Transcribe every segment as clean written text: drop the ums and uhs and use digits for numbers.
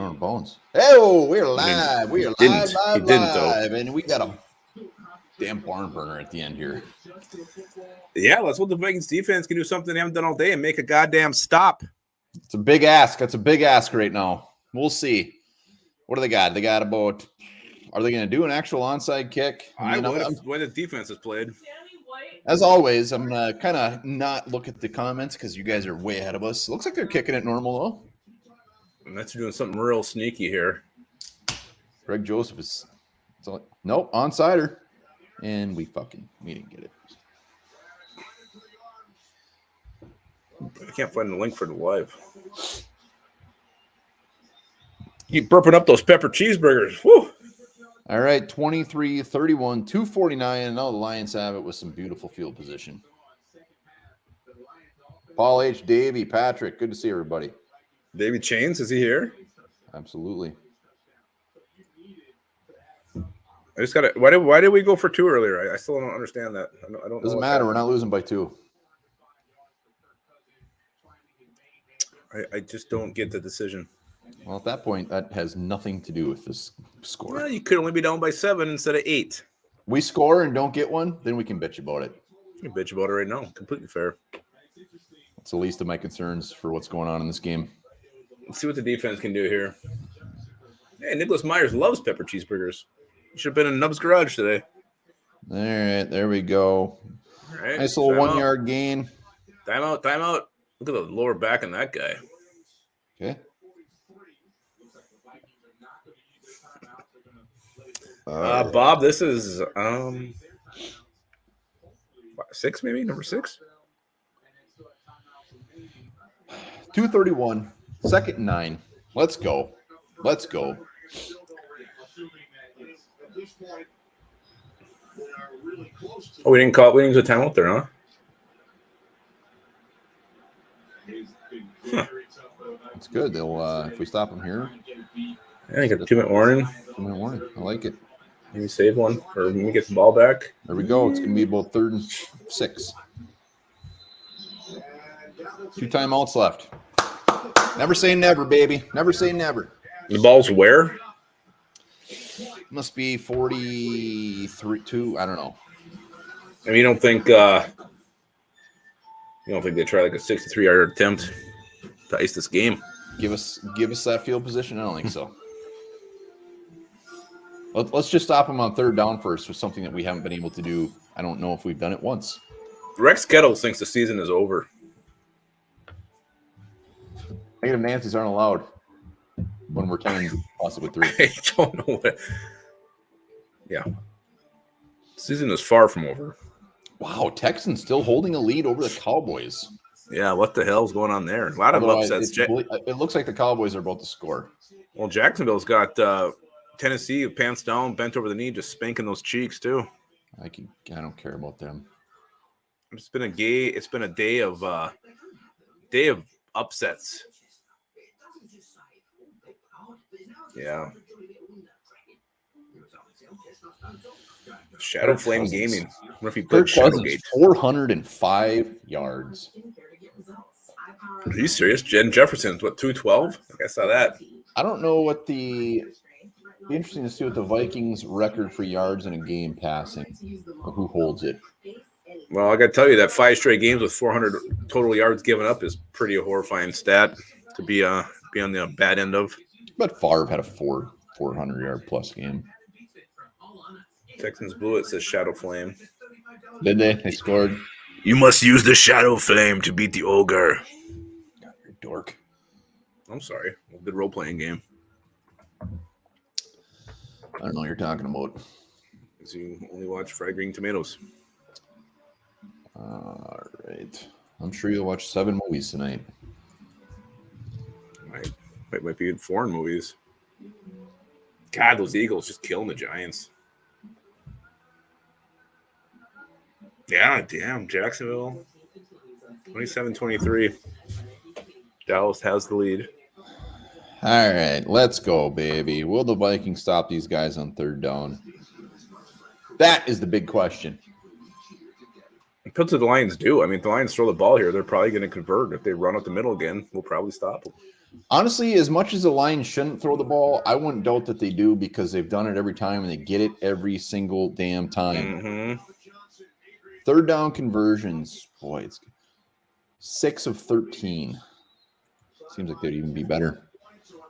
out of bounds. Hey, we're live. We are live, He didn't, though. and we got a damn barn burner at the end here. Yeah, let's hope the Vikings defense can do something they haven't done all day and make a goddamn stop. It's a big ask. That's a big ask right now. We'll see. What do they got? They got about. Are they going to do an actual onside kick? I would if the way the defense has played. As always, I'm going to kind of not look at the comments because you guys are way ahead of us. It looks like they're kicking it normal, though. Unless you're doing something real sneaky here. Greg Joseph is. Nope, onsider. And we didn't get it. I can't find the link for the live. Keep burping up those pepper cheeseburgers. Woo! All right, 23-31, 249, and now the Lions have it with some beautiful field position. Paul H., Davey, Patrick, good to see everybody. Davey Chains, is he here? Absolutely. I just got to. Why did we go for two earlier? I still don't understand that. I don't. Doesn't matter. We're not losing by two. I just don't get the decision. Well, at that point, that has nothing to do with this score. Well, you could only be down by 7 instead of 8. We score and don't get one, then we can bitch about it. You can bitch about it right now. Completely fair. That's the least of my concerns for what's going on in this game. Let's see what the defense can do here. Hey, Nicholas Myers loves pepper cheeseburgers. You should have been in Nub's garage today. All right, there we go. All right, nice little 1-yard gain. Timeout. Look at the lower back on that guy. Okay. Bob, this is 6 maybe? Number 6? 2:31, 2nd and 9. Let's go. Oh, we didn't do a timeout there, huh? That's good. They'll if we stop them here. Yeah, you got a 2-minute warning. 2-minute warning. I like it. Maybe save one, or maybe get the ball back. There we go. It's going to be about 3rd and 6. 2 timeouts left. Never say never, baby. Never say never. The ball's where? Must be 43-2. I don't know. I mean, you don't think they try like a 63-yard attempt to ice this game? Give us that field position? I don't think so. Let's just stop them on 3rd down first with something that we haven't been able to do. I don't know if we've done it once. Rex Kettles thinks the season is over. Negative Nancy's aren't allowed when we're 10, possibly 3. I don't know what. Yeah. Season is far from over. Wow, Texans still holding a lead over the Cowboys. Yeah, what the hell's going on there? A lot of upsets. It looks like the Cowboys are about to score. Well, Jacksonville's got Tennessee pants down, bent over the knee, just spanking those cheeks too. I don't care about them. It's been a day of upsets. Yeah. Shadow Flame Gaming. I wonder if he played Shadowgate. 405 yards. Are you serious? Jen Jefferson's 212? I saw that. I don't know what be interesting to see what the Vikings record for yards in a game passing, or who holds it. Well, I got to tell you that 5 straight games with 400 total yards given up is pretty a horrifying stat to be on the bad end of. But Favre had a 400-yard plus game. Texans blew it, says Shadow Flame. Did they? They scored. You must use the Shadow Flame to beat the ogre. God, you're a dork. I'm sorry. Good role-playing game. I don't know what you're talking about. Because you only watch Fried Green Tomatoes. All right. I'm sure you'll watch 7 movies tonight. Might be in foreign movies. God, those Eagles just killing the Giants. Yeah, damn. Jacksonville. 27-23. Dallas has the lead. All right, let's go, baby. Will the Vikings stop these guys on 3rd down? That is the big question. That's what the Lions do. I mean, if the Lions throw the ball here, they're probably going to convert. If they run up the middle again, we'll probably stop them. Honestly, as much as the Lions shouldn't throw the ball, I wouldn't doubt that they do because they've done it every time and they get it every single damn time. Mm-hmm. Third down conversions, boy, it's 6 of 13. Seems like they'd even be better.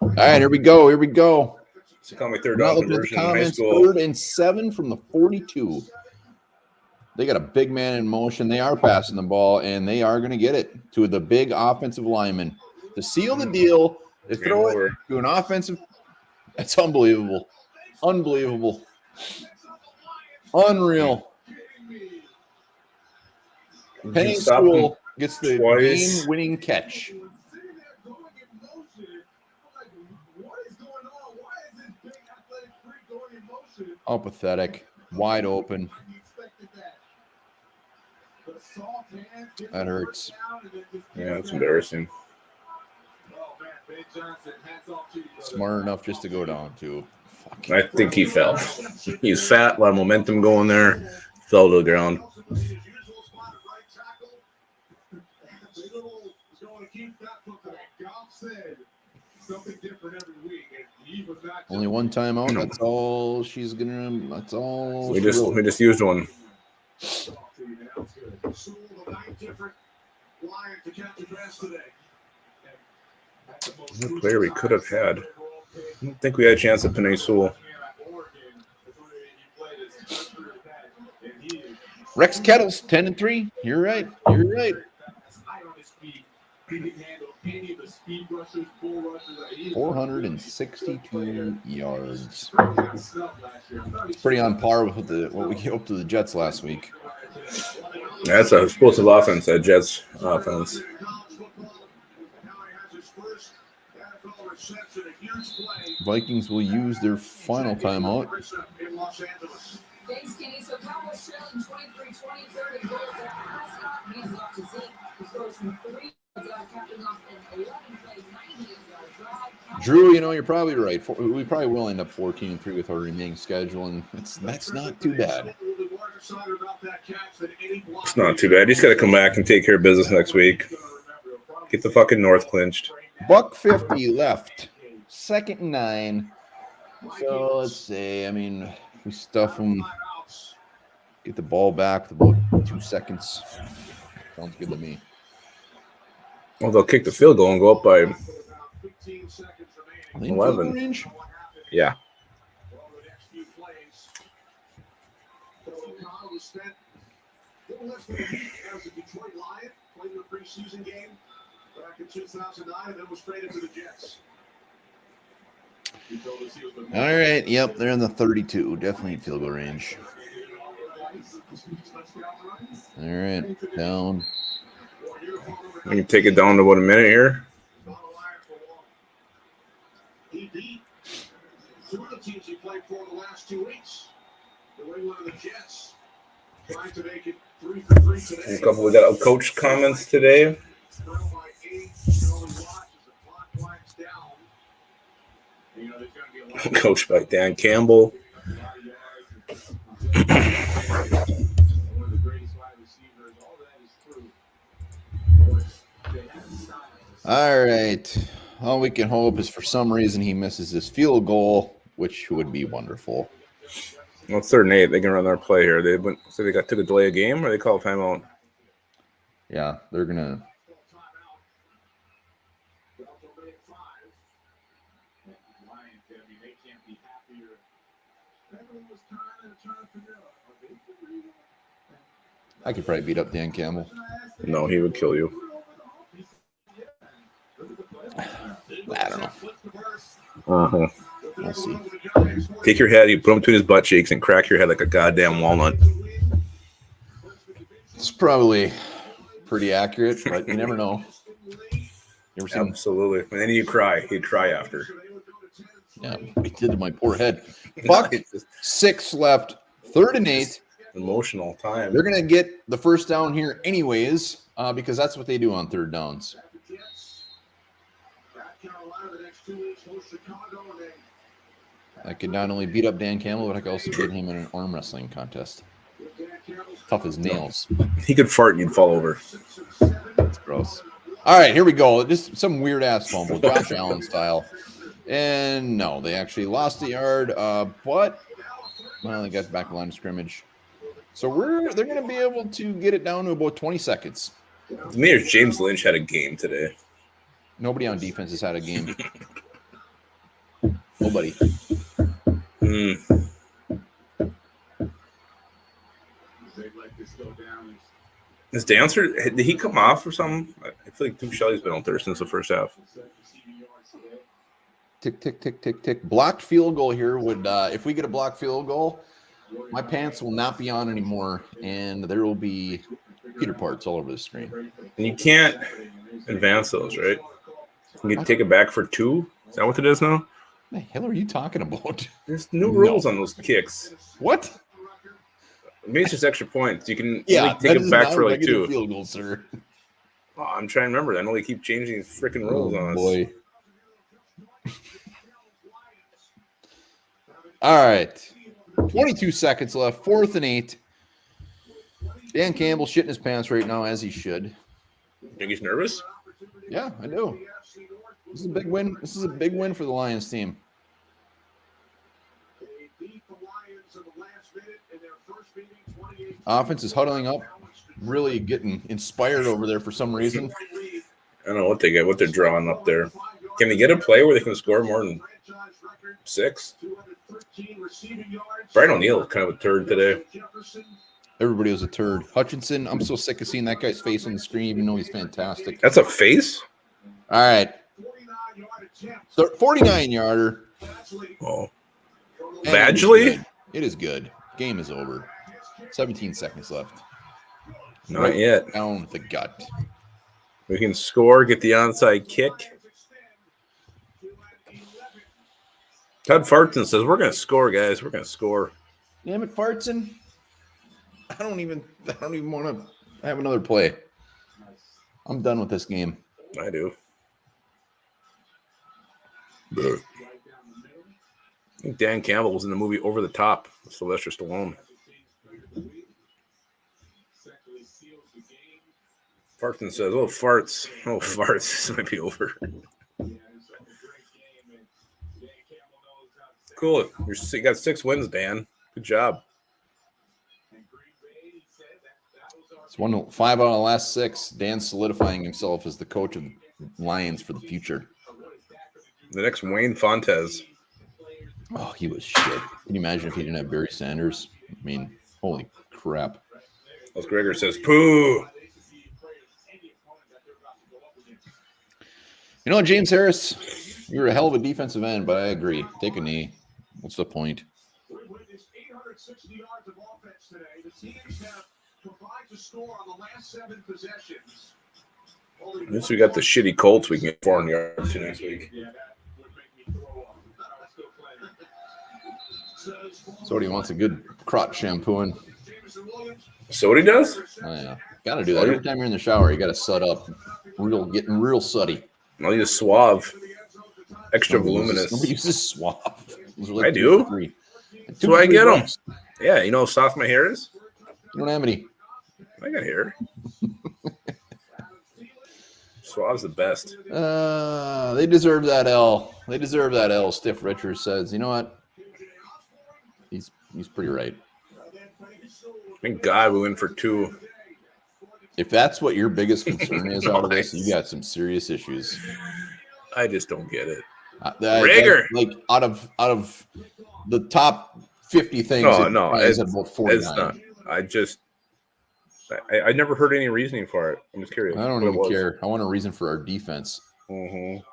All right, here we go. Here we go. So call me third We're not down looking at the conversion in high comments. school. 3rd and 7 from the 42. They got a big man in motion. They are passing the ball, and they are going to get it to the big offensive lineman to seal the deal. They throw it to an offensive. That's unbelievable. Unbelievable. Unreal. Penny School gets the game-winning catch. Oh, pathetic. Wide open. That hurts. Yeah, that's embarrassing. Smart enough just to go down, too. I think he fell. He's fat, a lot of momentum going there. Fell to the ground. Only one timeout. That's all she's gonna. That's all. We just used one. The player we could have had. I don't think we had a chance at Penny Sewell. Rex Kettles, 10-3. You're right. You're right. 462 yards. Pretty on par with what we gave up to the Jets last week. That's a explosive offense, that Jets offense. Vikings will use their final timeout. Thanks, Kenny. So Cowboys trailing 23-20, third and goal. He's off to Zeke. He scores from 3. Capping off an 11-play, 98-yard drive. Drew, you're probably right. We probably will end up 14-3 with our remaining schedule, and that's not too bad. It's not too bad. He's got to come back and take care of business next week. Get the fucking North clinched. $1.50 left. 2nd and 9. So let's see. I mean, we stuff them. Get the ball back with about 2 seconds. Sounds good to me. Well, they'll kick the field goal and go up by 11. Range? Yeah. All right. Yep, they're in the 32. Definitely field goal range. All right, down. We can take it down to about a minute here. A couple we got coach comments today. Coached by Dan Campbell. All right. All we can hope is for some reason he misses this field goal, which would be wonderful. Well, it's 3rd and 8. They can run their play here. They took a delay a game, or they call a timeout. Yeah, they're gonna. I could probably beat up Dan Campbell. No, he would kill you. I don't know. Uh-huh. We'll see. Take your head, you put him between his butt cheeks, and crack your head like a goddamn walnut. It's probably pretty accurate, but you never know. You ever seen? Absolutely. And then you cry. He'd cry after. Yeah, he did to my poor head. $1.06 left. 3rd and 8. Emotional time. They're going to get the first down here anyways, because that's what they do on 3rd downs. I could not only beat up Dan Campbell, but I could also beat him in an arm wrestling contest. Tough as nails. He could fart and you'd fall over. That's gross. All right, here we go. Just some weird ass fumble, Josh Allen style. And no, they actually lost the yard, but well, they got back to the line of scrimmage. So they're going to be able to get it down to about 20 seconds. To me, James Lynch had a game today. Nobody on defense has had a game. Nobody. Is Dancer, did he come off or something? I feel like Duke Shelley's been on there since the first half. Tick, tick, tick, tick, tick. Blocked field goal here would, if we get a blocked field goal, my pants will not be on anymore, and there will be Peter parts all over the screen. And you can't advance those, right? You can take it back for 2. Is that what it is now? What the hell are you talking about? There's new rules on those kicks. What? Maybe it's just extra points. You can Yeah, only take it back for like 2. Field goal, sir. Oh, I'm trying to remember. I know they keep changing these freaking rules on us. Boy. All right. 22 seconds left. 4th and 8. Dan Campbell shitting his pants right now, as he should. Think he's nervous? Yeah, I do. This is a big win. This is a big win for the Lions team. Offense is huddling up, really getting inspired over there for some reason. I don't know what they get, what they're drawing up there. Can they get a play where they can score more than 6? Brian O'Neill kind of a turd today. Everybody was a turd. Hutchinson, I'm so sick of seeing that guy's face on the screen, even though he's fantastic. That's a face? All right. 49-yarder. Oh. Vaguely? It is good. Game is over. 17 seconds left. Not yet. Down the gut. We can score, get the onside kick. Todd Farton says, we're going to score, guys. We're going to score. Damn it, Fartson. I don't even want to have another play. I'm done with this game. I do. I think Dan Campbell was in the movie Over the Top with Sylvester Stallone. Farton says, oh, farts. Oh, farts. This might be over. Cool. You got 6 wins, Dan. Good job. It's 5 out of the last 6. Dan's solidifying himself as the coach of the Lions for the future. The next Wayne Fontes. Oh, he was shit. Can you imagine if he didn't have Barry Sanders? I mean, holy crap. As Gregor says, poo. You know what, James Harris? You're a hell of a defensive end, but I agree. Take a knee. What's the point? At least we got the shitty Colts we can get 400 yards to next week. So he wants a good crotch shampooing. So what he does? Oh, yeah. Got to do that. Every time you're in the shower, you got to sut up. Getting real sutty. I'll use Suave. Extra voluminous. Nobody uses Suave. I do. That's why I get them. Yeah, you know how soft my hair is? You don't have any. I got hair. Suave's the best. They deserve that L. They deserve that L, Stiff Richards says. You know what? He's pretty right. Thank God we win for 2. If that's what your biggest concern is out of this, you got some serious issues. I just don't get it. Rager, like out of the top 50 things, no, it's about 49. It's not. I never heard any reasoning for it. I'm just curious. I don't even care. I want a reason for our defense. Mm-hmm.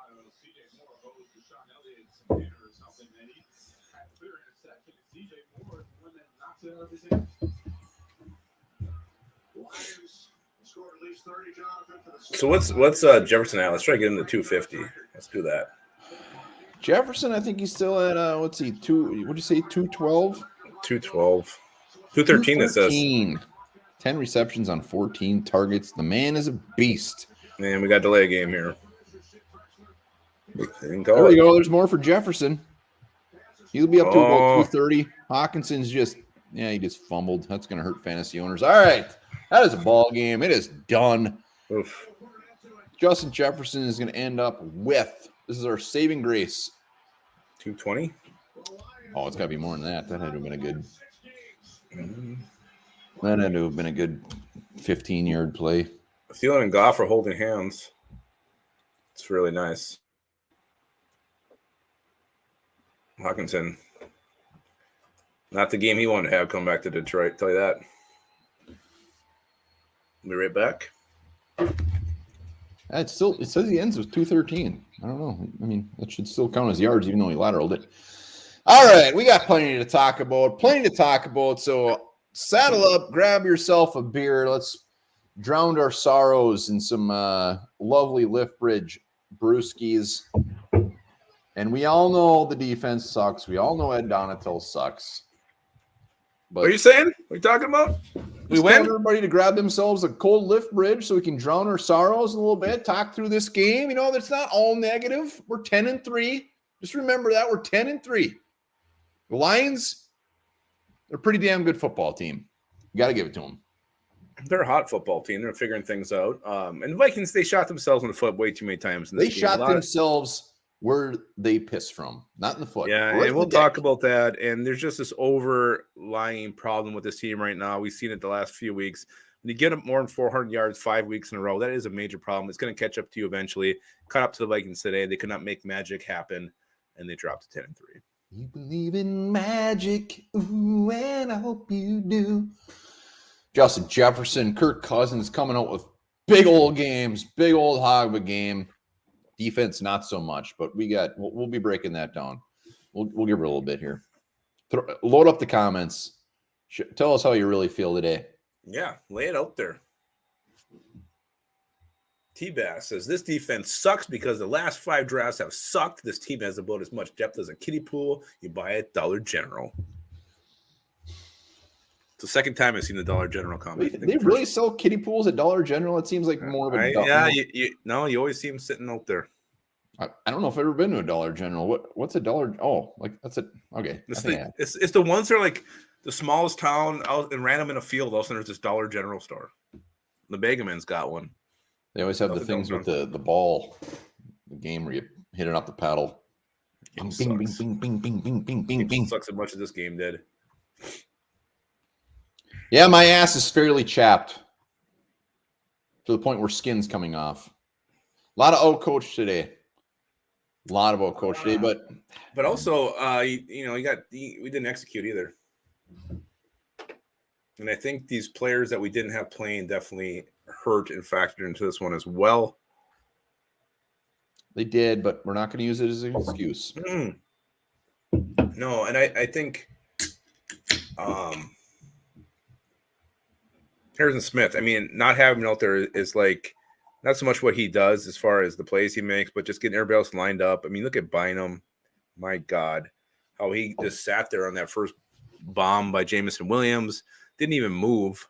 So what's Jefferson at? Let's try to get him to 250. Let's do that. Jefferson, I think he's still at what's he, what'd you say, 212? 212. 213 it says. 10 receptions on 14 targets. The man is a beast. And we got delay a game here. There we go. There's more for Jefferson. He'll be up to about 230. Hawkinson's he just fumbled. That's going to hurt fantasy owners. All right. That is a ball game. It is done. Oof. Justin Jefferson is going to end up with, this is our saving grace. 220. Oh, it's got to be more than that. That had to have been a good. Mm-hmm. That had to have been a good 15-yard play. Thielen and Goff are holding hands. It's really nice. Hawkinson. Not the game he wanted to have come back to Detroit, tell you that. We'll be right back. It says he ends with 213. I don't know. I mean, that should still count as yards, even though he lateraled it. All right, we got plenty to talk about. So saddle up, grab yourself a beer. Let's drown our sorrows in some lovely Lift Bridge brewskis. And we all know the defense sucks. We all know Ed Donatel sucks. But What are you saying? What are you talking about? We just tell win? everybody to grab themselves a cold Lift Bridge so we can drown our sorrows a little bit, talk through this game. You know, that's not all negative. We're 10-3. Just remember that we're 10-3. The Lions, they're a pretty damn good football team. You got to give it to them. They're a hot football team. They're figuring things out. And the Vikings, they shot themselves in the foot way too many times. In this They game. shot themselves where they piss from, not in the foot. Yeah, right, and we'll talk about that. And there's just this overlying problem with this team right now. We've seen it the last few weeks. When you get up more than 400 yards 5 weeks in a row, that is a major problem. It's going to catch up to you eventually. Caught up to the Vikings today. They could not make magic happen, and they dropped to 10-3. You believe in magic, ooh, and I hope you do. Justin Jefferson, Kirk Cousins coming out with big old games, big old hog of a game. Defense, not so much, but we'll be breaking that down. We'll give her a little bit here. Load up the comments. Tell us how you really feel today. Yeah, lay it out there. T-Bass says, this defense sucks because the last 5 drafts have sucked. This team has about as much depth as a kiddie pool you buy at Dollar General. It's the second time I've seen the Dollar General comment. They really sell kiddie pools at Dollar General? It seems like more of a... You always see them sitting out there. I don't know if I've ever been to a Dollar General. What's a Dollar? Oh, like that's it. Okay. It's the ones that are like the smallest town out and random in a field. All of a sudden there's this Dollar General store. The Begaman's got one. They always have the things with the ball, the game where you hit it off the paddle. Bing, bing, bing, bing, bing, bing, bing, bing, bing. Sucks as much as this game did. Yeah, my ass is fairly chapped to the point where skin's coming off. A lot of out-coach today. But also, we didn't execute either. And I think these players that we didn't have playing definitely hurt and factored into this one as well. They did, but we're not going to use it as an excuse. No, and I think Harrison Smith, I mean, not having him out there is like not so much what he does as far as the plays he makes, but just getting everybody else lined up. I mean, look at Bynum. My God, how he just sat there on that first bomb by Jamison Williams. Didn't even move.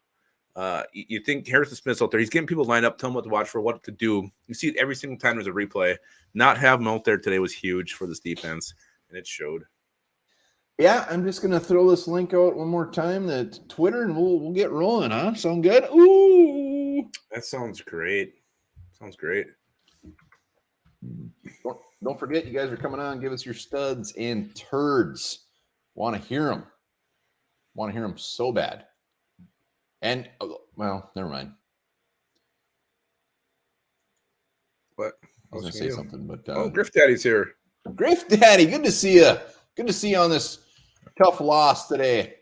You think Harrison Smith's out there. He's getting people lined up, telling them what to watch for, what to do. You see it every single time there's a replay. Not have him out there today was huge for this defense, and it showed. Yeah, I'm just going to throw this link out one more time to Twitter, and we'll get rolling, huh? Sound good? Ooh! That sounds great. Sounds great. Don't forget, you guys are coming on. Give us your studs and turds. Want to hear them. Want to hear them so bad. And, well, never mind. What? I was going to say something, but... Griff Daddy's here. Griff Daddy, good to see you. Good to see you on this tough loss today.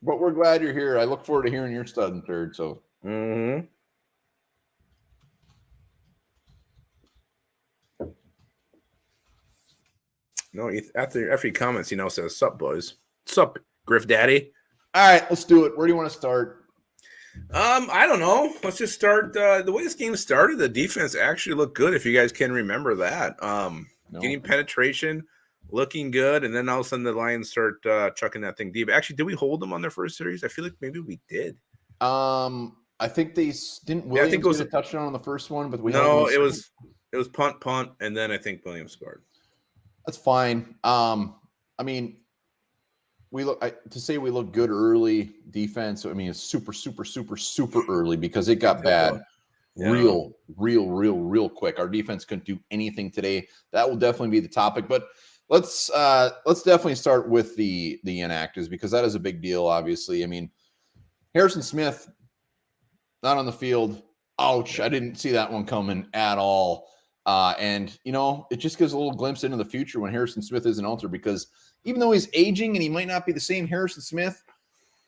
But we're glad you're here. I look forward to hearing your stud and third. So, No, after he comments, he now says, "Sup, boys? Sup, Griff Daddy?" All right, let's do it. Where do you want to start? I don't know. Let's just start. The way this game started, the defense actually looked good. If you guys can remember that, getting penetration, looking good, and then all of a sudden the Lions start chucking that thing deep. Actually, did we hold them on their first series? I feel like maybe we did. I think they didn't. Williams I think it was a touchdown on the first one, but it was punt, and then I think Williams scored. That's fine. I mean, we look good early defense. I mean, it's super early because it got bad real quick. Our defense couldn't do anything today. That will definitely be the topic. But let's definitely start with the inactives, because that is a big deal, obviously. I mean, Harrison Smith not on the field. Ouch. I didn't see that one coming at all. And, it just gives a little glimpse into the future when Harrison Smith isn't out there, because even though he's aging and he might not be the same Harrison Smith,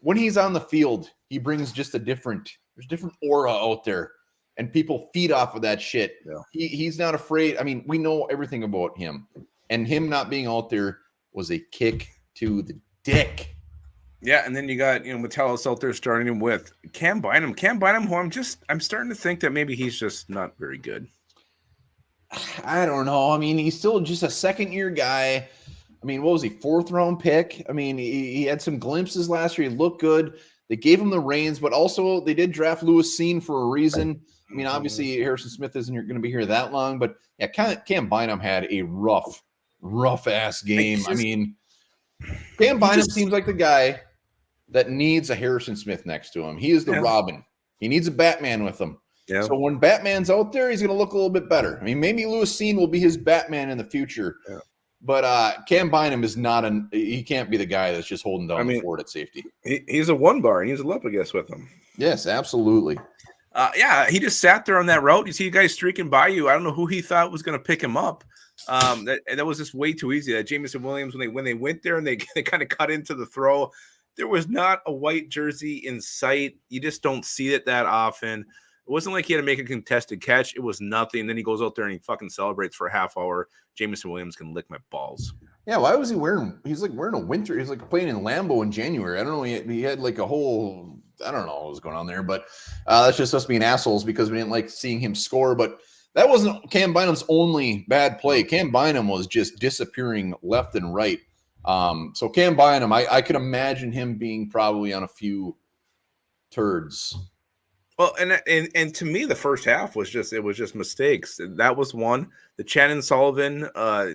when he's on the field, he brings just there's different aura out there, and people feed off of that shit. Yeah. He's not afraid. I mean, we know everything about him, and him not being out there was a kick to the dick. Yeah, and then you got Metellus out there starting him with Cam Bynum. Cam Bynum, who I'm starting to think that maybe he's just not very good. I don't know. I mean, he's still just a second-year guy. I mean, what was he, 4th-round pick? I mean, he had some glimpses last year. He looked good. They gave him the reins, but also they did draft Lewis Seen for a reason. I mean, obviously Harrison Smith isn't going to be here that long, but yeah, Cam Bynum had a rough-ass game. I mean, Cam Bynum seems like the guy that needs a Harrison Smith next to him. He is the Robin. He needs a Batman with him. Yeah. So when Batman's out there, he's going to look a little bit better. I mean, maybe Lewis Seen will be his Batman in the future. Yeah. But Cam Bynum is not he can't be the guy that's just holding down the fort at safety. He's a 1-bar, and he's a up, I guess, with him. Yes, absolutely. Yeah, he just sat there on that route. You see guys streaking by you. I don't know who he thought was going to pick him up. That was just way too easy. That Jamison Williams, when they went there and they kind of cut into the throw, there was not a white jersey in sight. You just don't see it that often. It wasn't like he had to make a contested catch. It was nothing. Then he goes out there and he fucking celebrates for a half hour. Jamison Williams can lick my balls. Yeah, why was he wearing? He's like wearing a winter. He's like playing in Lambeau in January. I don't know. He had like a whole. I don't know what was going on there, but that's just us being assholes because we didn't like seeing him score. But that wasn't Cam Bynum's only bad play. Cam Bynum was just disappearing left and right. So Cam Bynum, I could imagine him being probably on a few turds. Well, and to me, the first half was just mistakes. That was one. The Shannon Sullivan,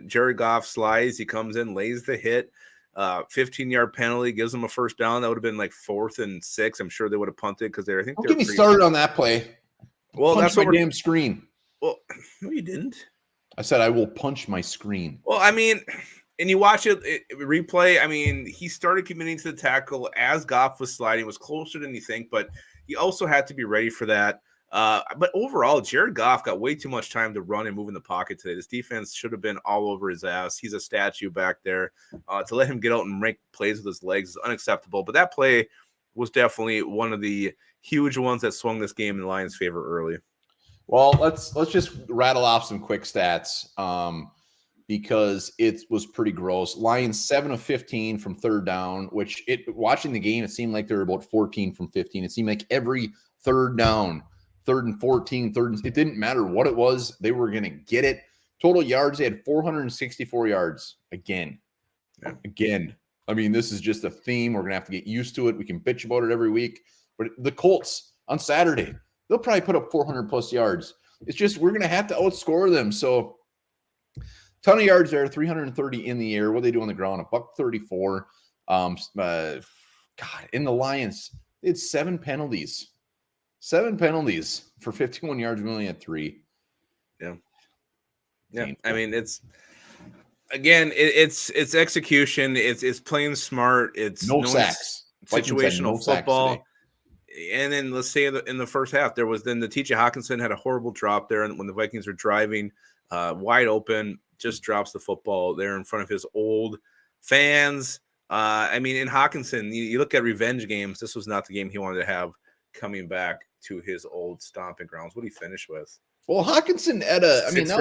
Jared Goff slides. He comes in, lays the hit. 15-yard penalty gives them a first down. That would have been like 4th and 6. I'm sure they would have punted because I think. Don't get me started on that play. Well, punch that's my damn screen. Well, no, you didn't. I said I will punch my screen. Well, I mean, and you watch it replay. I mean, he started committing to the tackle as Goff was sliding. It was closer than you think, but he also had to be ready for that. But overall, Jared Goff got way too much time to run and move in the pocket today. This defense should have been all over his ass. He's a statue back there. To let him get out and make plays with his legs is unacceptable. But that play was definitely one of the huge ones that swung this game in the Lions' favor early. Well, let's just rattle off some quick stats because it was pretty gross. Lions 7 of 15 from third down, which watching the game, it seemed like they were about 14 from 15. It seemed like every third down, 3rd and 14, it didn't matter what it was. They were going to get it. Total yards, they had 464 yards again. Yeah. Again. I mean, this is just a theme. We're going to have to get used to it. We can bitch about it every week. But the Colts on Saturday, they'll probably put up 400-plus yards. It's just we're going to have to outscore them. So, ton of yards there, 330 in the air. What do they do on the ground? $134. God, in the Lions, they had 7 penalties. 7 penalties for 51 yards. We only had 3. Yeah. Yeah. Painful. I mean, it's execution. It's playing smart. It's no sacks. Situational football. And then let's say in the first half, there was then the TJ Hawkinson had a horrible drop there. And when the Vikings were driving wide open, just drops the football there in front of his old fans. I mean, in Hawkinson, you look at revenge games. This was not the game he wanted to have coming back to his old stomping grounds. What did he finish with? Well, Hawkinson had that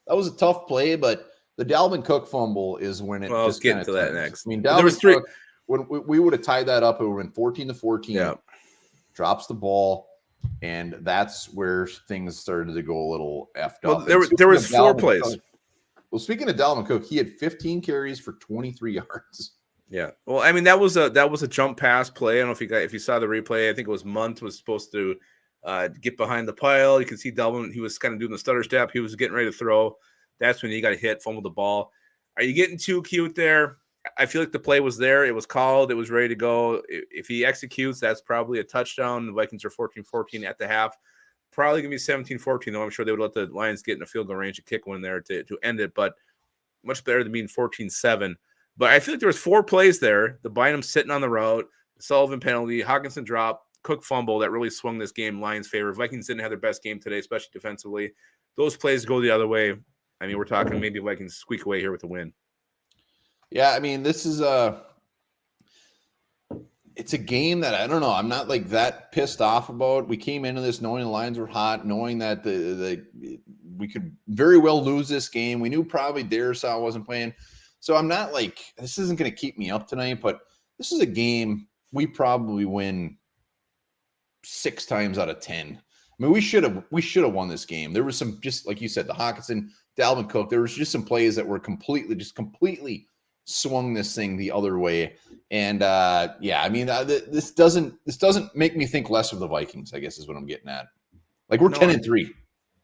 was a tough play, but the Dalvin Cook fumble is when it. Well, let's get into that next. I mean, there was 3. When we would have tied that up, it would have been 14-14. Yeah. Drops the ball, and that's where things started to go a little effed up. There was 4 plays. Well, speaking of Dalvin Cook, he had 15 carries for 23 yards. Yeah. Well, I mean, that was a jump pass play. I don't know if you saw the replay. I think it was Munt was supposed to get behind the pile. You can see Dalvin. He was kind of doing the stutter step. He was getting ready to throw. That's when he got hit, fumbled the ball. Are you getting too cute there? I feel like the play was there. It was called. It was ready to go. If he executes, that's probably a touchdown. The Vikings are 14-14 at the half. probably going to be 17-14, though. I'm sure they would let the Lions get in a field goal range and kick one there to end it, but much better than being 14-7. But I feel like there was 4 plays there. The Bynum sitting on the route, Sullivan penalty, Hawkinson drop, Cook fumble that really swung this game Lions' favor. Vikings didn't have their best game today, especially defensively. Those plays go the other way. I mean, we're talking maybe Vikings squeak away here with a win. Yeah, I mean, this is it's a game that I don't know. I'm not like that pissed off about. We came into this knowing the Lions were hot, knowing that we could very well lose this game. We knew probably Darisaw wasn't playing. So I'm not like, this isn't going to keep me up tonight, but this is a game we probably win 6 times out of 10. I mean, we should have won this game. There was some, just like you said, the Hawkinson, Dalvin Cook, there was just some plays that were completely swung this thing the other way. And yeah, I mean, this doesn't make me think less of the Vikings, I guess is what I'm getting at. Like we're 10-3.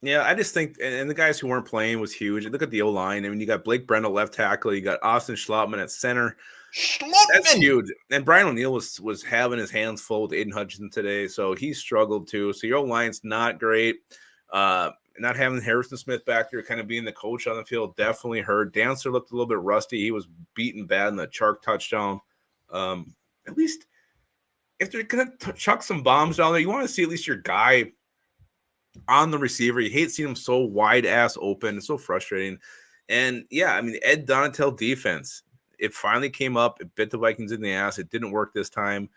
Yeah, I just think, and the guys who weren't playing was huge. Look at the O-line. I mean, you got Blake Brendel left tackle. You got Austin Schlottman at center. That's huge. And Brian O'Neill was having his hands full with Aiden Hutchinson today, so he struggled too. So your O-line's not great. Not having Harrison Smith back there kind of being the coach on the field definitely hurt. Dancer looked a little bit rusty. He was beaten bad in the Chark touchdown. At least if they're going to chuck some bombs down there, you want to see at least your guy on the receiver. You hate seeing him so wide ass open. It's so frustrating. And yeah, I mean, Ed Donatel defense, it finally came up. It bit the Vikings in the ass. It didn't work this time.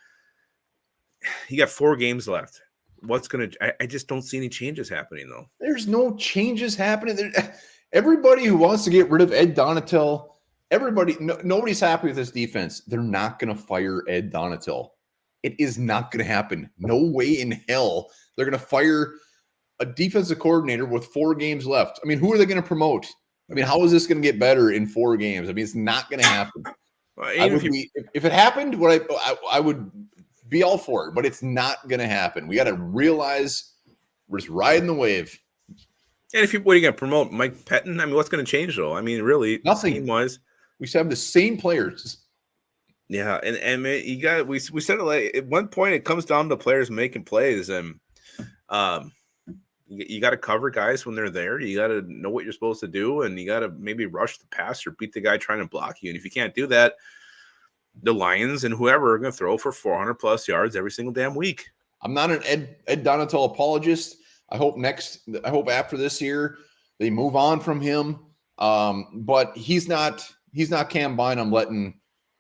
You got 4 games left. I just don't see any changes happening, though. There's no changes happening. Everybody who wants to get rid of Ed Donatel, nobody's happy with this defense. They're not going to fire Ed Donatel. It is not going to happen. No way in hell they're going to fire a defensive coordinator with 4 games left. I mean, who are they going to promote? I mean, how is this going to get better in 4 games? I mean, it's not going to happen. If it happened, I would be all for it, but it's not going to happen. We got to realize we're just riding the wave. And what are you going to promote? Mike Pettin? I mean, what's going to change, though? I mean, really, nothing. Team-wise, we should have the same players. Yeah, and you got we said it like at one point it comes down to players making plays, and you got to cover guys when they're there. You got to know what you're supposed to do, and you got to maybe rush the pass or beat the guy trying to block you. And if you can't do that, the Lions and whoever are going to throw for 400+ yards every single damn week. I'm not an Ed Donatel apologist. I hope after this year they move on from him. But he's not Cam Bynum letting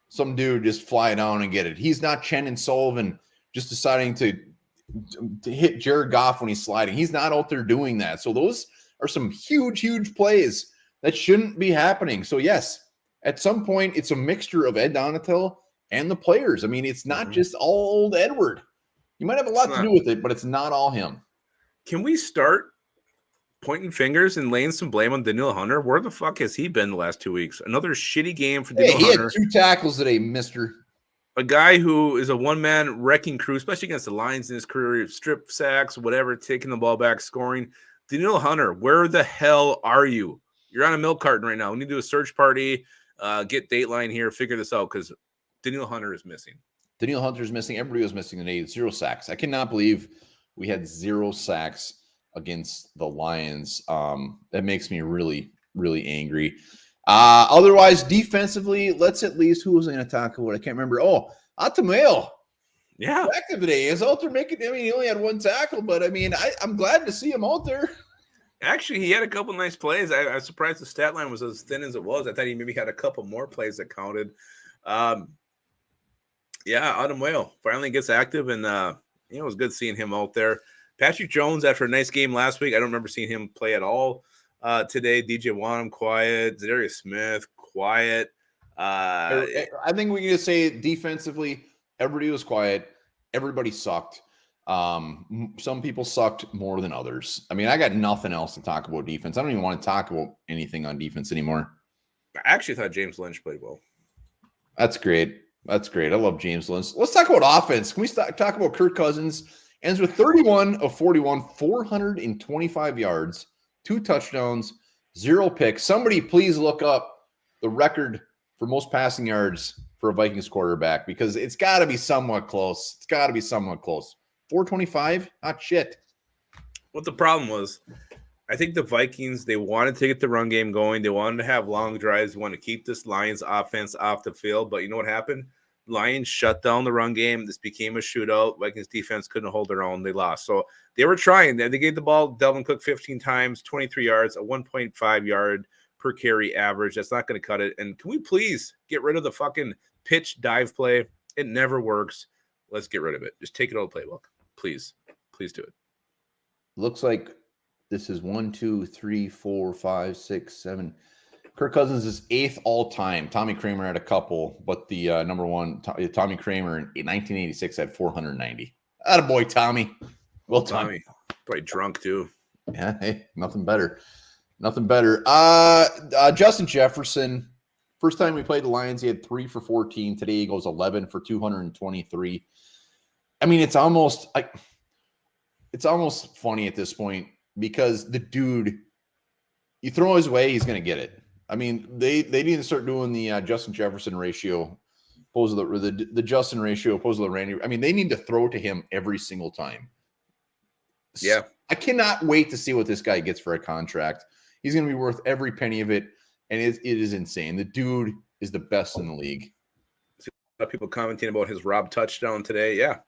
some dude just fly down and get it. He's not Chen and Sullivan just deciding to hit Jared Goff when he's sliding. He's not out there doing that. So those are some huge plays that shouldn't be happening. So yes, at some point, it's a mixture of Ed Donatel and the players. I mean, it's not just all old Edward. You might have a lot to do with it, but it's not all him. Can we start pointing fingers and laying some blame on Danielle Hunter? Where the fuck has he been the last 2 weeks? Another shitty game for Danielle Hunter. He had 2 tackles today, mister. A guy who is a one-man wrecking crew, especially against the Lions in his career, strip sacks, whatever, taking the ball back, scoring. Danielle Hunter, where the hell are you? You're on a milk carton right now. We need to do a search party. Get Dateline here, figure this out, because Danielle Hunter is missing. Danielle Hunter is missing. Everybody was missing today. 0 sacks. I cannot believe we had 0 sacks against the Lions. That makes me really, really angry. Otherwise, defensively, let's at least, who was I going to talk about? I can't remember. Oh, Atameo. Yeah. Active today. He's out there making, I mean, he only had 1 tackle, but I mean, I'm glad to see him out there. Actually, he had a couple nice plays. I was surprised the stat line was as thin as it was. I thought he maybe had a couple more plays that counted. Yeah, Autumn Whale finally gets active, and it was good seeing him out there. Patrick Jones, after a nice game last week, I don't remember seeing him play at all today. DJ Wanham, quiet. Zadarius Smith, quiet. I think we can just say defensively, everybody was quiet. Everybody sucked. Some people sucked more than others. I mean, I got nothing else to talk about defense. I don't even want to talk about anything on defense anymore. I actually thought James Lynch played well. That's great. That's great. I love James Lynch. Let's talk about offense. Can we talk about Kirk Cousins? Ends with 31 of 41, 425 yards, 2 touchdowns, 0 picks. Somebody please look up the record for most passing yards for a Vikings quarterback, because it's got to be somewhat close. 425? Not shit. what the problem was. I think the Vikings, they wanted to get the run game going. They wanted to have long drives. They wanted to keep this Lions offense off the field. But you know what happened? Lions shut down the run game. This became a shootout. Vikings defense couldn't hold their own. They lost. So they were trying. They gave the ball Delvin Cook 15 times, 23 yards, a 1.5 yard per carry average. That's not going to cut it. And can we please get rid of the fucking pitch dive play? It never works. Let's get rid of it. Just take it out of the playbook. Please. Please do it. Looks like this is 1, 2, 3, 4, 5, 6, 7. Kirk Cousins is 8th all time. Tommy Kramer had a couple, but the number one, Tommy Kramer in 1986 had 490. Attaboy, Tommy. Well done. Tommy, probably drunk too. Yeah, hey, nothing better. Nothing better. Justin Jefferson, first time we played the Lions, he had 3 for 14. Today he goes 11 for 223. I mean, it's almost funny at this point because the dude, you throw his way, he's going to get it. I mean, they need to start doing the Justin Jefferson ratio, opposed to the Justin ratio, opposed to the Randy. I mean, they need to throw to him every single time. Yeah. I cannot wait to see what this guy gets for a contract. He's going to be worth every penny of it, and it is insane. The dude is the best in the league. A lot of people commenting about his Rob touchdown today. Yeah.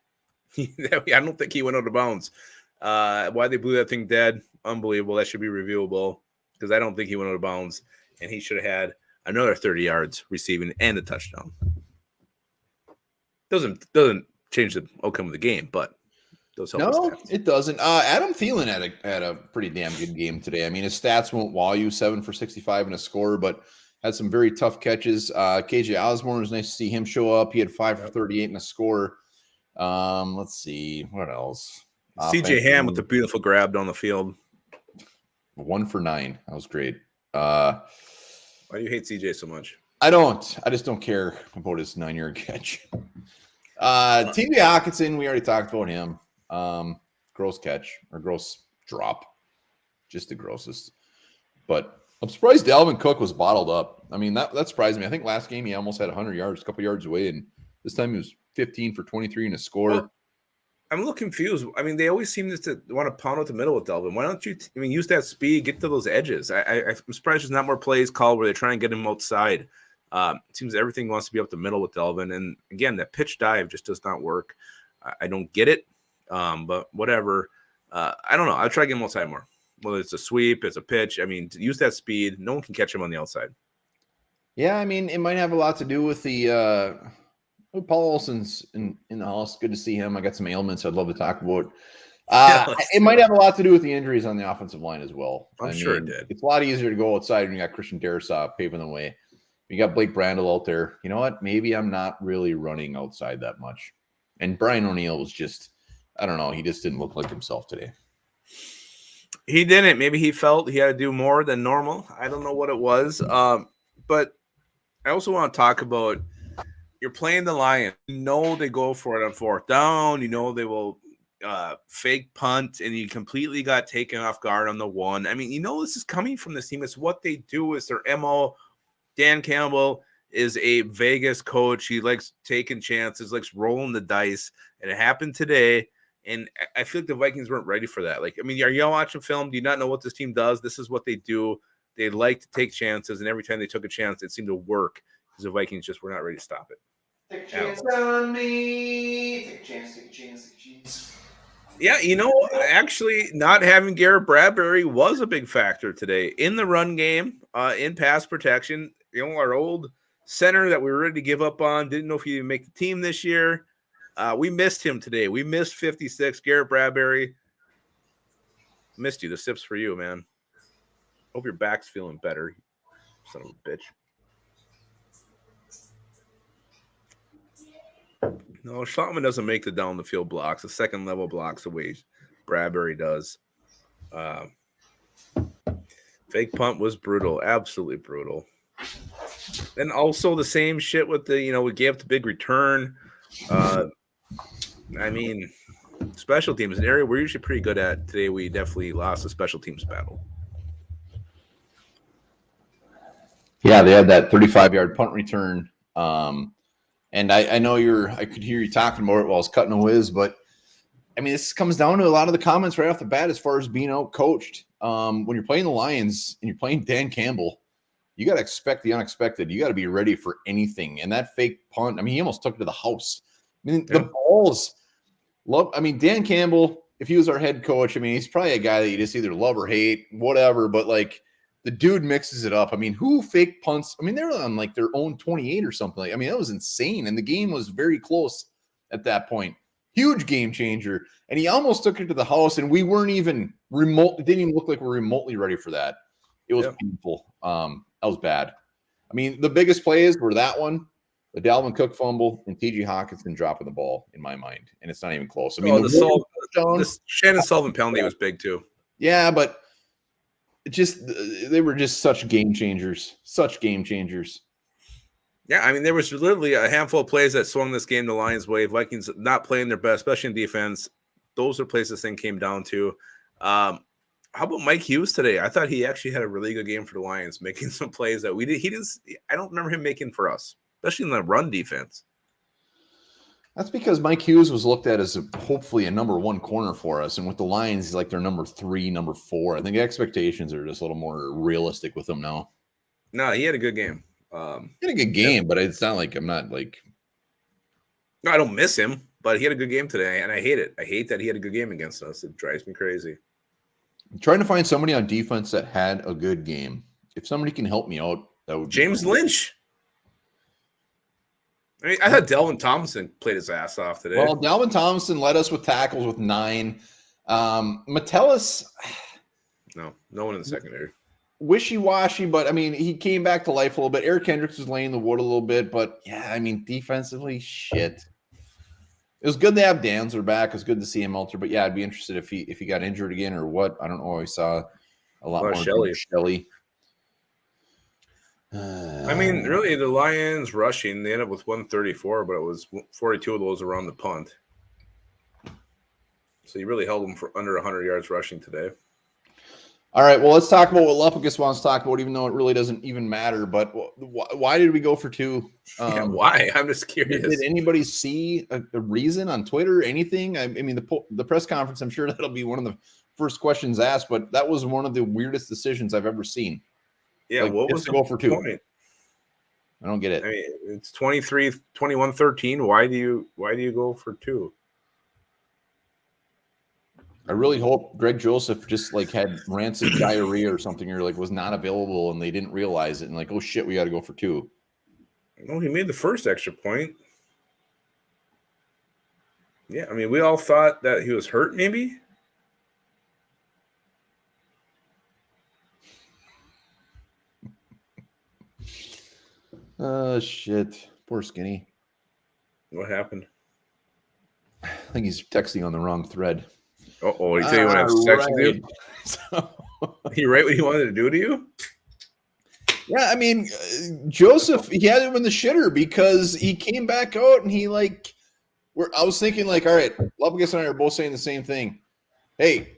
I don't think he went out of bounds. Why they blew that thing dead, unbelievable. That should be reviewable because I don't think he went out of bounds, and he should have had another 30 yards receiving and a touchdown. Doesn't change the outcome of the game, but those help. No, it doesn't. Adam Thielen had a pretty damn good game today. I mean, his stats won't wow you, 7 for 65 and a score, but had some very tough catches. KJ Osborne, was nice to see him show up. He had 5 for 38 and a score. Let's see what else. CJ Ham with the beautiful grab down the field. 1 for 9. That was great. Why do you hate CJ so much? I don't. I just don't care about his 9-yard catch. TJ Hawkinson, we already talked about him. Gross catch or gross drop. Just the grossest. But I'm surprised Dalvin Cook was bottled up. I mean, that surprised me. I think last game he almost had 100 yards, a couple yards away, and this time he was 15 for 23 and a score. Well, I'm a little confused. I mean, they always seem to want to pound out the middle with Delvin. Why don't you use that speed, get to those edges? I'm surprised there's not more plays called where they're trying to get him outside. It seems everything wants to be up the middle with Delvin. And again, that pitch dive just does not work. I don't get it, but whatever. I don't know. I'll try to get him outside more. Whether it's a sweep, it's a pitch. I mean, to use that speed, no one can catch him on the outside. Yeah, I mean, it might have a lot to do with the Paul Olsen's in the house. Good to see him. I got some ailments I'd love to talk about. It might have a lot to do with the injuries on the offensive line as well. I'm sure it did. It's a lot easier to go outside when you got Christian Darrisaw paving the way. You got Blake Brandel out there. You know what? Maybe I'm not really running outside that much. And Brian O'Neill was just, I don't know. He just didn't look like himself today. He didn't. Maybe he felt he had to do more than normal. I don't know what it was. But I also want to talk about you're playing the Lions. You know they go for it on 4th down. You know they will fake punt, and you completely got taken off guard on the 1. I mean, you know this is coming from this team. It's what they do. It's their MO. Dan Campbell is a Vegas coach. He likes taking chances, likes rolling the dice, and it happened today. And I feel like the Vikings weren't ready for that. Like, I mean, are you watching film? Do you not know what this team does? This is what they do. They like to take chances, and every time they took a chance, it seemed to work because the Vikings just were not ready to stop it. Take a chance on me. Take a chance, take a chance, take a chance. Yeah, you know, actually not having Garrett Bradbury was a big factor today in the run game, in pass protection. You know, our old center that we were ready to give up on, didn't know if he'd make the team this year. We missed him today. We missed 56. Garrett Bradbury. Missed you. The sip's for you, man. Hope your back's feeling better. Son of a bitch. No, Schlottman doesn't make the down the field blocks. The second level blocks the way Bradbury does. Fake punt was brutal. Absolutely brutal. And also the same shit with the, we gave up the big return. I mean, special teams, an area we're usually pretty good at. Today we definitely lost a special teams battle. Yeah, they had that 35-yard punt return. And I know I could hear you talking about it while I was cutting a whiz, but I mean, this comes down to a lot of the comments right off the bat as far as being out coached. When you're playing the Lions and you're playing Dan Campbell, you got to expect the unexpected. You got to be ready for anything. And that fake punt, I mean, he almost took it to the house. I mean, the balls. Dan Campbell, if he was our head coach, I mean, he's probably a guy that you just either love or hate, whatever. But like the dude mixes it up. I mean, who fake punts? I mean, they were on like their own 28 or something. I mean, that was insane. And the game was very close at that point. Huge game changer. And he almost took it to the house, and we weren't even it didn't even look like we were remotely ready for that. It was painful. That was bad. I mean, the biggest plays were that one, the Dalvin Cook fumble, and T.J. Hawkinson dropping the ball in my mind. And it's not even close. I mean, the Shannon Sullivan penalty was big too. Yeah, but they were just such game changers. Such game changers. Yeah, I mean, there was literally a handful of plays that swung this game the Lions' way. Vikings not playing their best, especially in defense. Those are places this thing came down to. How about Mike Hughes today? I thought he actually had a really good game for the Lions, making some plays that we did. He didn't. I don't remember him making for us, especially in the run defense. That's because Mike Hughes was looked at as hopefully a number one corner for us, and with the Lions, he's like their number 3, number 4. I think expectations are just a little more realistic with him now. No, he had a good game. He had a good game, but it's not like I'm not like. No, I don't miss him, but he had a good game today, and I hate it. I hate that he had a good game against us. It drives me crazy. I'm trying to find somebody on defense that had a good game. If somebody can help me out, that would be James Lynch. I mean, I thought Delvin Thompson played his ass off today. Well, Delvin Thompson led us with tackles with 9. Metellus. No one in the secondary. Wishy-washy, but I mean, he came back to life a little bit. Eric Hendricks was laying the wood a little bit, but yeah, I mean, defensively, shit. It was good to have Danzer back. It was good to see him alter, but yeah, I'd be interested if he got injured again or what. I don't know. I saw a lot more Shelley. I mean, really, the Lions rushing, they ended up with 134, but it was 42 of those around the punt. So you really held them for under 100 yards rushing today. All right, well, let's talk about what Lepicus wants to talk about, even though it really doesn't even matter. But why did we go for 2? Why? I'm just curious. Did anybody see a reason on Twitter, anything? I mean, the press conference, I'm sure that'll be one of the first questions asked, but that was one of the weirdest decisions I've ever seen. Yeah, like, what was to go for 2? Point? I don't get it. I mean, it's 21-13. Why do you go for 2? I really hope Greg Joseph just like had rancid diarrhea or something, or like was not available and they didn't realize it and like, oh shit, we got to go for 2. No, he made the first extra point. Yeah, I mean, we all thought that he was hurt, maybe. Shit, poor Skinny. What happened? I think he's texting on the wrong thread. Oh, he said he wanted to sex with you? He right what he wanted to do to you? Yeah, I mean, Joseph, he had him in the shitter because he came back out and he like, I was thinking like, all right, Lepicus and I are both saying the same thing. Hey,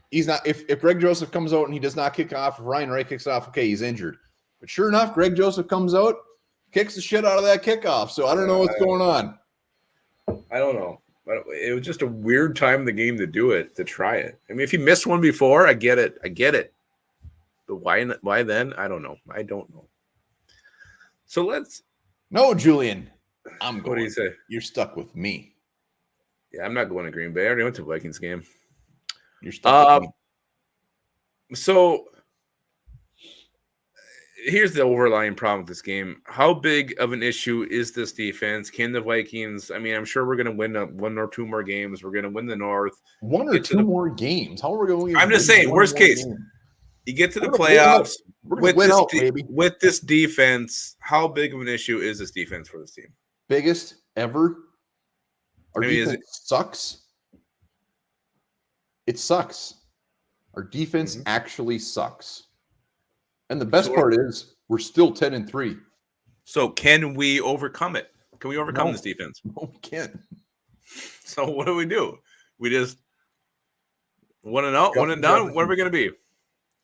he's not. If Greg Joseph comes out and he does not kick off, if Ryan Wright kicks off, okay, he's injured. But sure enough, Greg Joseph comes out, kicks the shit out of that kickoff. So I don't know what's going on. I don't know. But it was just a weird time in the game to do it, to try it. I mean, if you missed one before, I get it. But why then? I don't know. So let's. No, Julian. I'm going. What do you say? You're stuck with me. Yeah, I'm not going to Green Bay. I already went to Vikings game. You're stuck with me. So here's the overlying problem with this game. How big of an issue is this defense? Can the Vikings? I mean, I'm sure we're going to win 1 or 2 more games. We're going to win the North. 1 or 2 more games. How are we going? I'm just saying, worst case, you get to the playoffs with this defense. How big of an issue is this defense for this team? Biggest ever. Our defense sucks. It sucks. Our defense actually sucks. And the best part is we're still 10-3. So can we overcome it? Can we overcome this defense? No, we can't. So what do? We just 1-0, 1 and done. What are we going to be?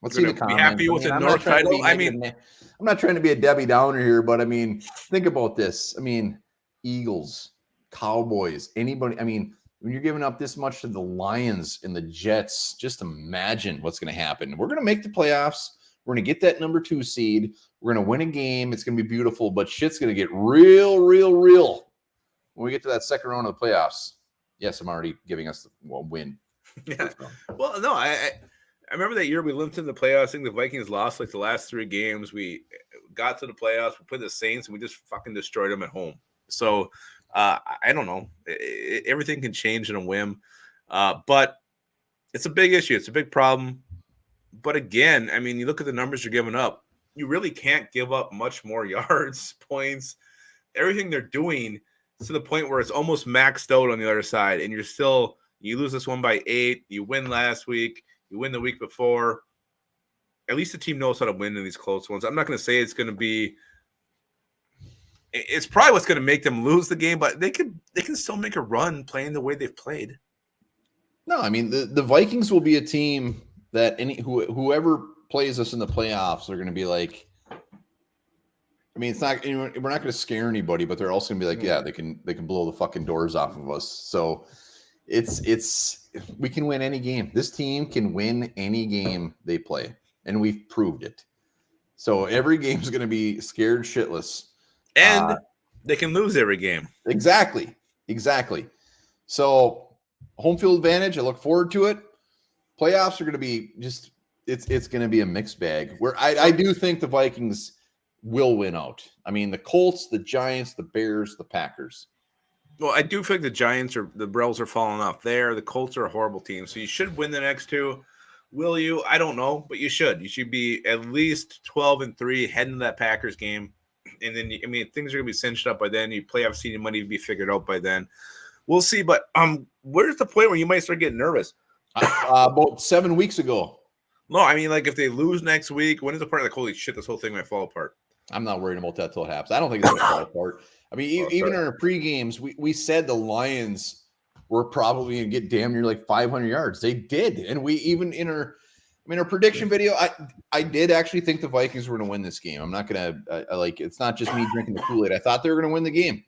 Let's see the comments. Be happy with the North title. I mean, I'm not trying to be a Debbie Downer here, but I mean, think about this. I mean, Eagles, Cowboys, anybody. I mean, when you're giving up this much to the Lions and the Jets, just imagine what's going to happen. We're going to make the playoffs. We're going to get that number 2 seed. We're going to win a game. It's going to be beautiful, but shit's going to get real when we get to that second round of the playoffs. Yes, I'm already giving us a win. Yeah. Well, no, I remember that year we limped in the playoffs. I think the Vikings lost like the last 3 games. We got to the playoffs. We played the Saints, and we just fucking destroyed them at home. So I don't know. Everything can change in a whim, but it's a big issue. It's a big problem. But again, I mean, you look at the numbers you're giving up. You really can't give up much more yards, points, everything they're doing to the point where it's almost maxed out on the other side, and you lose this one by 8. You win last week. You win the week before. At least the team knows how to win in these close ones. I'm not going to say it's going to be. It's probably what's going to make them lose the game, but they can still make a run playing the way they've played. No, I mean the Vikings will be a team that whoever plays us in the playoffs are going to be like. I mean, it's not. We're not going to scare anybody, but they're also going to be like, yeah, they can blow the fucking doors off of us. So it's we can win any game. This team can win any game they play, and we've proved it. So every game's going to be scared shitless. And they can lose every game. Exactly. So home field advantage, I look forward to it. Playoffs are going to be just it's going to be a mixed bag. Where I do think the Vikings will win out. I mean, the Colts, the Giants, the Bears, the Packers. Well, I do think the Browns are falling off there. The Colts are a horrible team, so you should win the next 2. Will you? I don't know, but you should. You should be at least 12-3 heading to that Packers game. And then, I mean, things are going to be cinched up by then. You playoff seeding money to be figured out by then. We'll see. But where's the point where you might start getting nervous? About 7 weeks ago. No, I mean, like if they lose next week, when is the part like, holy shit, this whole thing might fall apart? I'm not worried about that till it happens. I don't think it's going to fall apart. I mean, even in our pre-games, we said the Lions were probably going to get damn near like 500 yards. They did. And we even in our prediction video, I did actually think the Vikings were going to win this game. I'm not going to it's not just me drinking the Kool-Aid. I thought they were going to win the game.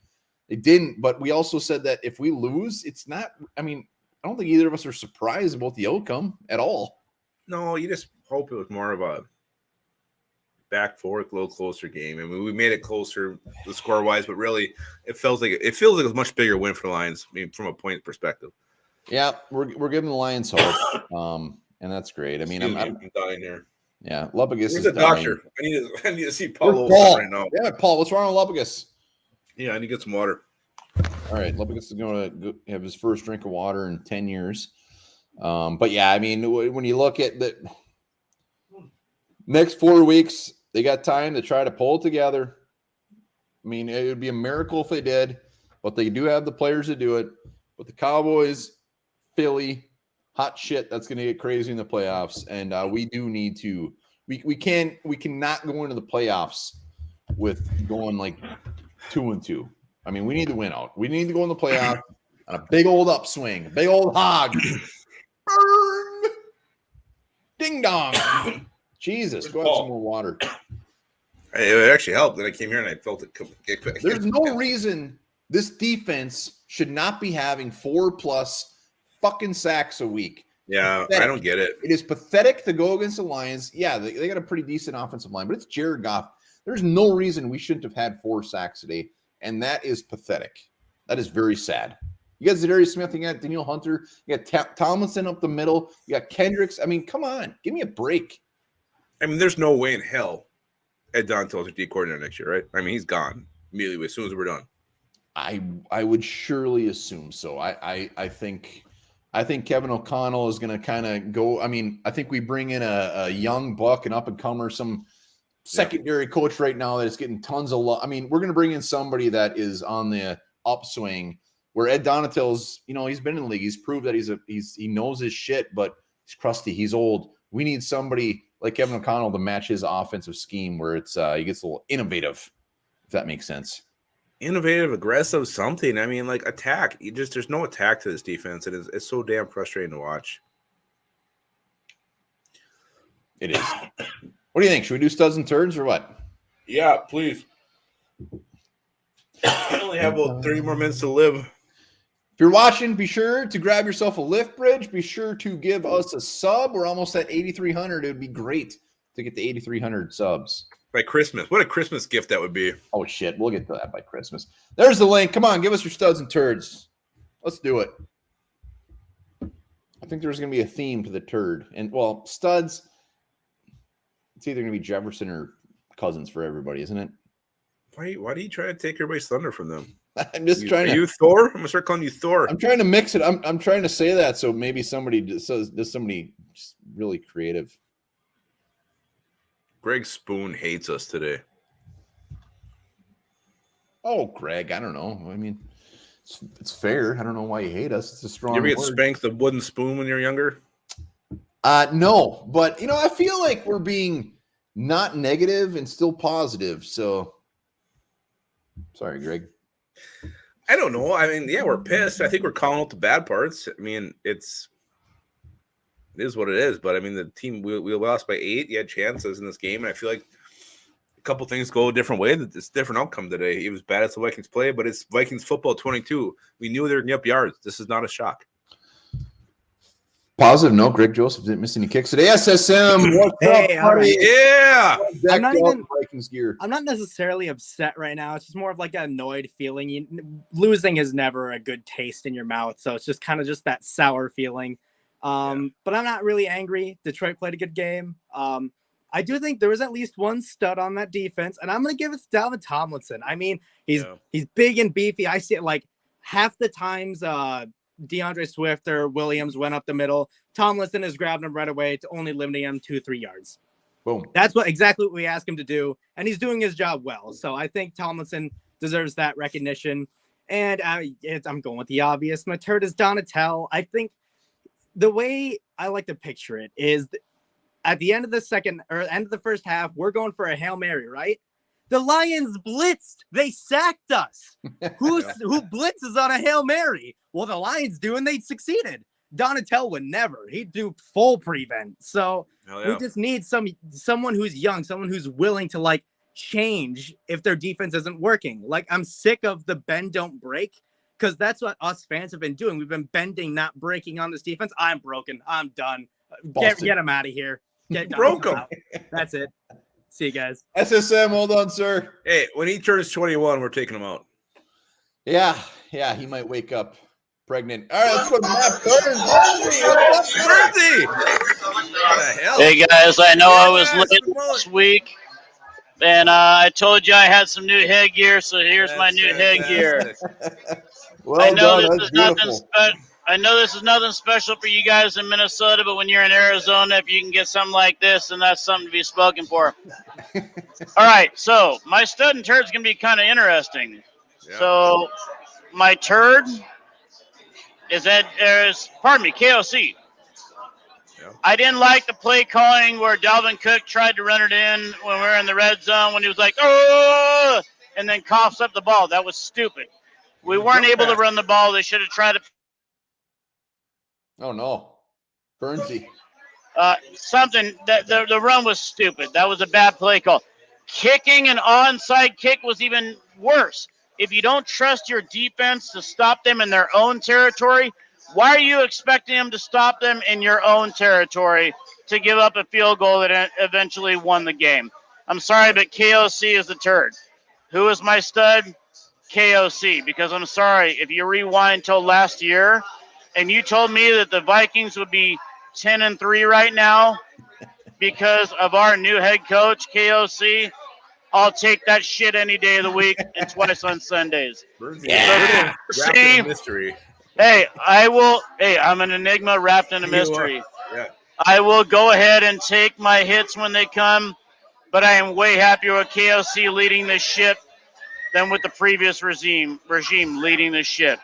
They didn't, but we also said that if we lose, it's not, I mean, I don't think either of us are surprised about the outcome at all. No, you just hope it was more of a back forth, a little closer game. I mean, we made it closer the score wise, but really it feels like a much bigger win for the Lions. I mean, from a point perspective. Yeah, we're giving the Lions hope. And that's great. I mean, I'm dying here. Yeah, Lupagus is a doctor. I need to see Paul right now. Yeah, Paul, what's wrong with Lupagus? Yeah, I need to get some water. All right, Lupagus is going to have his first drink of water in 10 years. But yeah, I mean, when you look at the next 4 weeks, they got time to try to pull it together. I mean, it would be a miracle if they did, but they do have the players to do it. But the Cowboys, Philly, hot shit, that's going to get crazy in the playoffs. And we do need to we cannot go into the playoffs with going like 2-2. I mean, we need to win out. We need to go in the playoffs on a big old upswing, a big old hog. Burn! Ding dong. Jesus, go have some more water. It actually helped that I came here and I felt it. There's no reason this defense should not be having 4+ fucking sacks a week. Yeah, pathetic. I don't get it. It is pathetic to go against the Lions. Yeah, they got a pretty decent offensive line, but it's Jared Goff. There's no reason we shouldn't have had 4 sacks today, and that is pathetic. That is very sad. You got Zadarius Smith, you got Daniel Hunter, you got Tomlinson up the middle, you got Kendricks. I mean, come on, give me a break. I mean, there's no way in hell Ed Donatel's a D coordinator next year, right? I mean, he's gone immediately as soon as we're done. I would surely assume so. I think Kevin O'Connell is going to kind of go. I mean, I think we bring in a young buck, an up and comer, some secondary coach right now that is getting tons of love. I mean, we're going to bring in somebody that is on the upswing. Where Ed Donatel's, he's been in the league. He's proved that he knows his shit, but he's crusty. He's old. We need somebody like Kevin O'Connell to match his offensive scheme, where it's he gets a little innovative, if that makes sense. Innovative, aggressive, something. I mean, like attack. There's no attack to this defense. It's so damn frustrating to watch. It is. What do you think? Should we do studs and turds or what? Yeah, please. I only have about 30 more minutes to live. If you're watching, be sure to grab yourself a lift bridge. Be sure to give us a sub. We're almost at 8,300. It would be great to get the 8,300 subs. By Christmas. What a Christmas gift that would be. Oh, shit. We'll get to that by Christmas. There's the link. Come on, give us your studs and turds. Let's do it. I think there's going to be a theme to the turd. And, well, studs, it's either going to be Jefferson or Cousins for everybody, isn't it? Why do you try to take everybody's thunder from them? I'm just trying to. Are you Thor? I'm going to start calling you Thor. I'm trying to mix it. I'm trying to say that so maybe somebody does somebody just really creative. Greg Spoon hates us today. Oh, Greg, I don't know. I mean, it's fair. I don't know why you hate us. It's a strong You ever get word. spanked the wooden spoon when you're younger? No, but I feel like we're being not negative and still positive. So, sorry, Greg. I don't know. I mean, yeah, we're pissed. I think we're calling out the bad parts. I mean, it is what it is. But I mean, the team we lost by 8. You had chances in this game, and I feel like a couple things go a different way. That it's a different outcome today. It was bad as the Vikings play, but it's Vikings football 22. We knew they were going to get up yards. This is not a shock. Positive note, Greg Joseph didn't miss any kicks today. SSM, what's Hey, up, all buddy? right. Yeah. I'm not even- Vikings gear. I'm not necessarily upset right now. It's just more of like an annoyed feeling. Losing is never a good taste in your mouth, so it's just kind of just that sour feeling. But I'm not really angry. Detroit played a good game. I do think there was at least one stud on that defense, and I'm going to give it to Dalvin Tomlinson. I mean, he's big and beefy. I see it like half the times DeAndre Swift or Williams went up the middle. Tomlinson has grabbed him right away to only limiting him 2-3 yards. Boom. That's exactly what we asked him to do, and he's doing his job well. So I think Tomlinson deserves that recognition. And I'm going with the obvious. My turd is Donatel. I think the way I like to picture it is at the end of the first half, we're going for a Hail Mary, right? The Lions blitzed. They sacked us. Who blitzes on a Hail Mary? Well, the Lions do, and they succeeded. Donatel would never. He'd do full prevent. So we just need someone who's young, someone who's willing to like change if their defense isn't working. Like, I'm sick of the bend don't break, because that's what us fans have been doing. We've been bending, not breaking on this defense. I'm broken. I'm done. Get him out of here. Broke him. That's it. See you guys. SSM, hold on, sir. Hey, when he turns 21, we're taking him out. Yeah, he might wake up pregnant. All right, let's go to Matt Bernsey! What the hell? Hey guys, I know I was late last week, and I told you I had some new headgear, so here's my new headgear. Well I know done. this That's is beautiful. I know this is nothing special for you guys in Minnesota, but when you're in Arizona, if you can get something like this, then that's something to be spoken for. All right, so my stud and turd's going to be kind of interesting. Yeah. So my turd is KOC. Yeah. I didn't like the play calling where Dalvin Cook tried to run it in when we were in the red zone, when he was like, oh, and then coughs up the ball. That was stupid. We weren't able to run the ball. They should have tried to. Oh, no. Bernsey. Something that the run was stupid. That was a bad play call. Kicking an onside kick was even worse. If you don't trust your defense to stop them in their own territory, why are you expecting them to stop them in your own territory to give up a field goal that eventually won the game? I'm sorry, but KOC is the turd. Who is my stud? KOC, because I'm sorry, if you rewind until last year and you told me that the Vikings would be 10-3 right now because of our new head coach, KOC, I'll take that shit any day of the week and twice on Sundays. Yeah. See? Mystery. Hey, I'm an enigma wrapped in a mystery. Yeah. I will go ahead and take my hits when they come, but I am way happier with KOC leading this ship than with the previous regime leading this ship.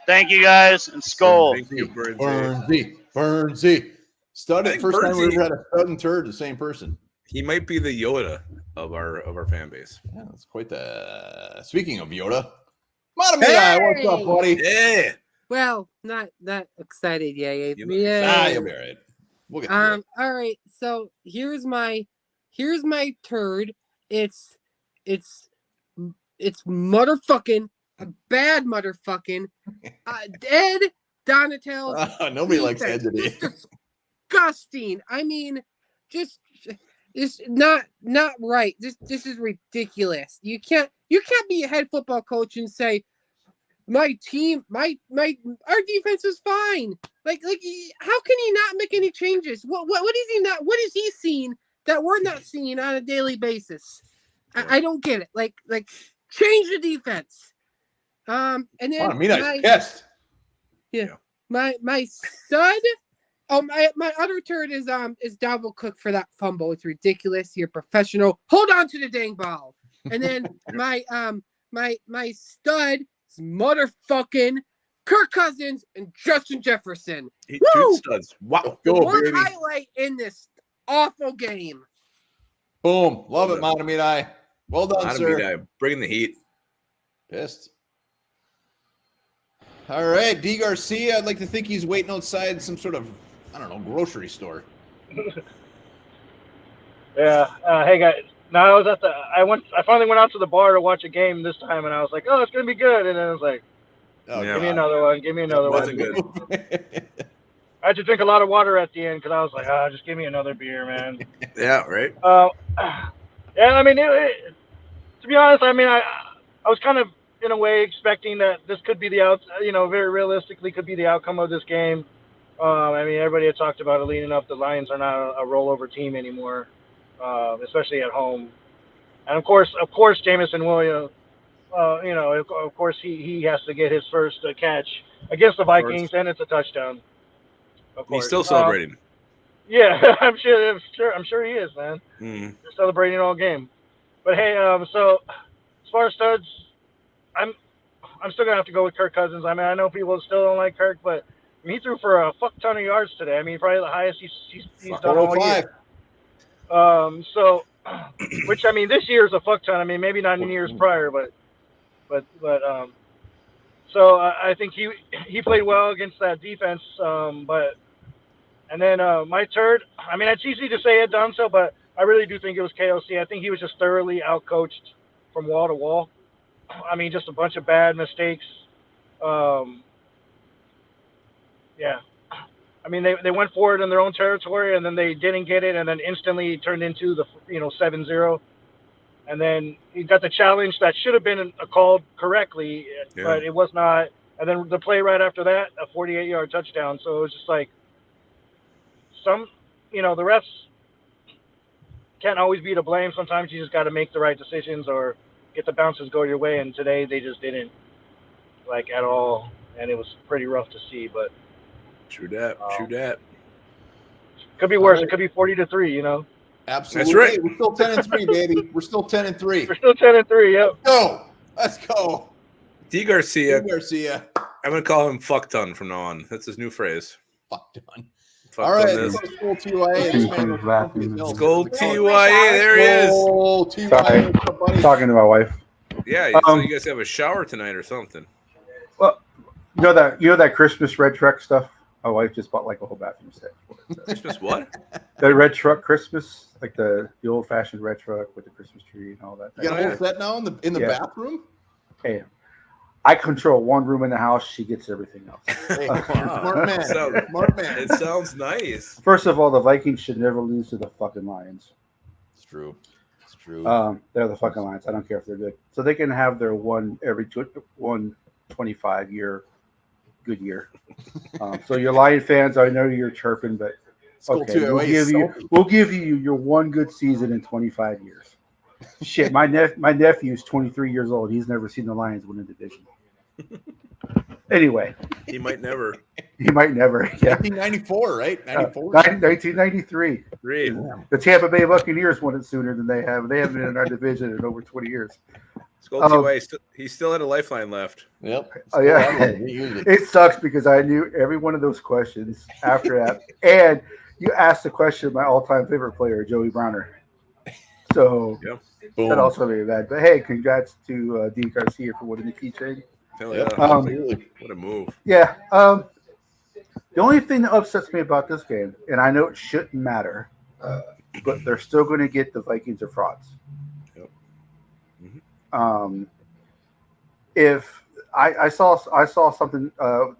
Thank you guys, and Skull. Thank you, Bernsey. Bernsey. Stud I it. think First time we Bernsey- ever had a stud and turd, the same person. He might be the Yoda of our fan base. Yeah, that's quite the. Speaking of Yoda, Matamia, what's up, buddy? Yeah. Well, not excited yet. You- Ah, Yeah. you'll be all right. We'll get through it. All right. So here's my turd. It's motherfucking a bad motherfucking Ed Donatello's Nobody likes defense Ed today. is disgusting. I mean, just it's not right. This is ridiculous. You can't be a head football coach and say my team, our defense is fine. Like how can he not make any changes? What is he not? What is he seeing that we're not seeing on a daily basis? I don't get it. Like change the defense. And then Mina's pissed. my stud. Oh, my other turd is Dalvin Cook for that fumble. It's ridiculous. You're professional. Hold on to the dang ball. And then my stud is motherfucking Kirk Cousins and Justin Jefferson. Two studs. Wow. The Go, one baby. highlight in this awful game. Boom. Love it, Monomidai. Well done, sir. Bringing the heat. Pissed. All right, D. Garcia. I'd like to think he's waiting outside some sort of, I don't know, grocery store. Yeah. Hey guys. No, I finally went out to the bar to watch a game this time, and I was like, oh, it's gonna be good. And then I was like, give me another one. Give me another one. Wasn't good. I had to drink a lot of water at the end because I was like, just give me another beer, man. Yeah. Right. Yeah. I mean, to be honest, I mean, I was kind of in a way expecting that this could be very realistically could be the outcome of this game. I mean, everybody had talked about it leading up. The Lions are not a rollover team anymore, especially at home. And of course, Jameson Williams, of course, he has to get his first catch against the Vikings, and it's a touchdown. Of course. He's still celebrating. Yeah, I'm sure he is, man. Mm. They're celebrating all game. But hey, so as far as studs, I'm still gonna have to go with Kirk Cousins. I mean, I know people still don't like Kirk, but he threw for a fuck ton of yards today. I mean, probably the highest he's done all year. So, which I mean, this year is a fuck ton. I mean, maybe not in years prior, but so I think he played well against that defense. And then my turd, I mean, it's easy to say Ed Donzel, but I really do think it was KOC. I think he was just thoroughly outcoached from wall to wall. I mean, just a bunch of bad mistakes. Yeah. I mean, they went forward in their own territory, and then they didn't get it, and then instantly turned into the 7-0. And then he got the challenge that should have been called correctly, but it was not. And then the play right after that, a 48-yard touchdown. So it was just like the refs can't always be to blame. Sometimes you just got to make the right decisions or get the bounces go your way. And today they just didn't, at all. And it was pretty rough to see, but. True that. Could be worse. It could be 40-3. Absolutely. That's right. We're still 10-3, baby. We're still 10-3. We're still 10-3. Yep. Let's go. D. Garcia. I'm gonna call him fuck ton from now on. That's his new phrase. Fuck ton. Fuck all right. ton Skull TYA. Skull TYA. There he is. Sorry. Talking to my wife. Yeah. So you guys have a shower tonight or something? Well, you know that Christmas red truck stuff. My wife just bought a whole bathroom set. Christmas what? The red truck Christmas, the old fashioned red truck with the Christmas tree and all that. You got a whole set now in the bathroom? Hey, I control one room in the house. She gets everything else. Hey, smart man. Smart man. It sounds nice. First of all, the Vikings should never lose to the fucking Lions. It's true. They're the fucking Lions. I don't care if they're good. So they can have their one every 125 year good year. So your Lion fans, I know you're chirping, but okay, we'll give you your one good season in 25 years. Shit, my nephew's 23 years old. He's never seen the Lions win a division. Anyway, he might never. Yeah. 1994, right? 1993. Great. The Tampa Bay Buccaneers won it sooner than they have. They haven't been in our division in over 20 years. Skull TY, he still had a lifeline left. Yep. Oh yeah. It sucks because I knew every one of those questions after that, and you asked the question of my all-time favorite player, Joey Browner. So that also made me bad. But hey, congrats to D. Garcia for winning the keychain. Hell yeah. What a move. Yeah. The only thing that upsets me about this game, and I know it shouldn't matter, but they're still going to get the Vikings are frauds. Yep. If I saw something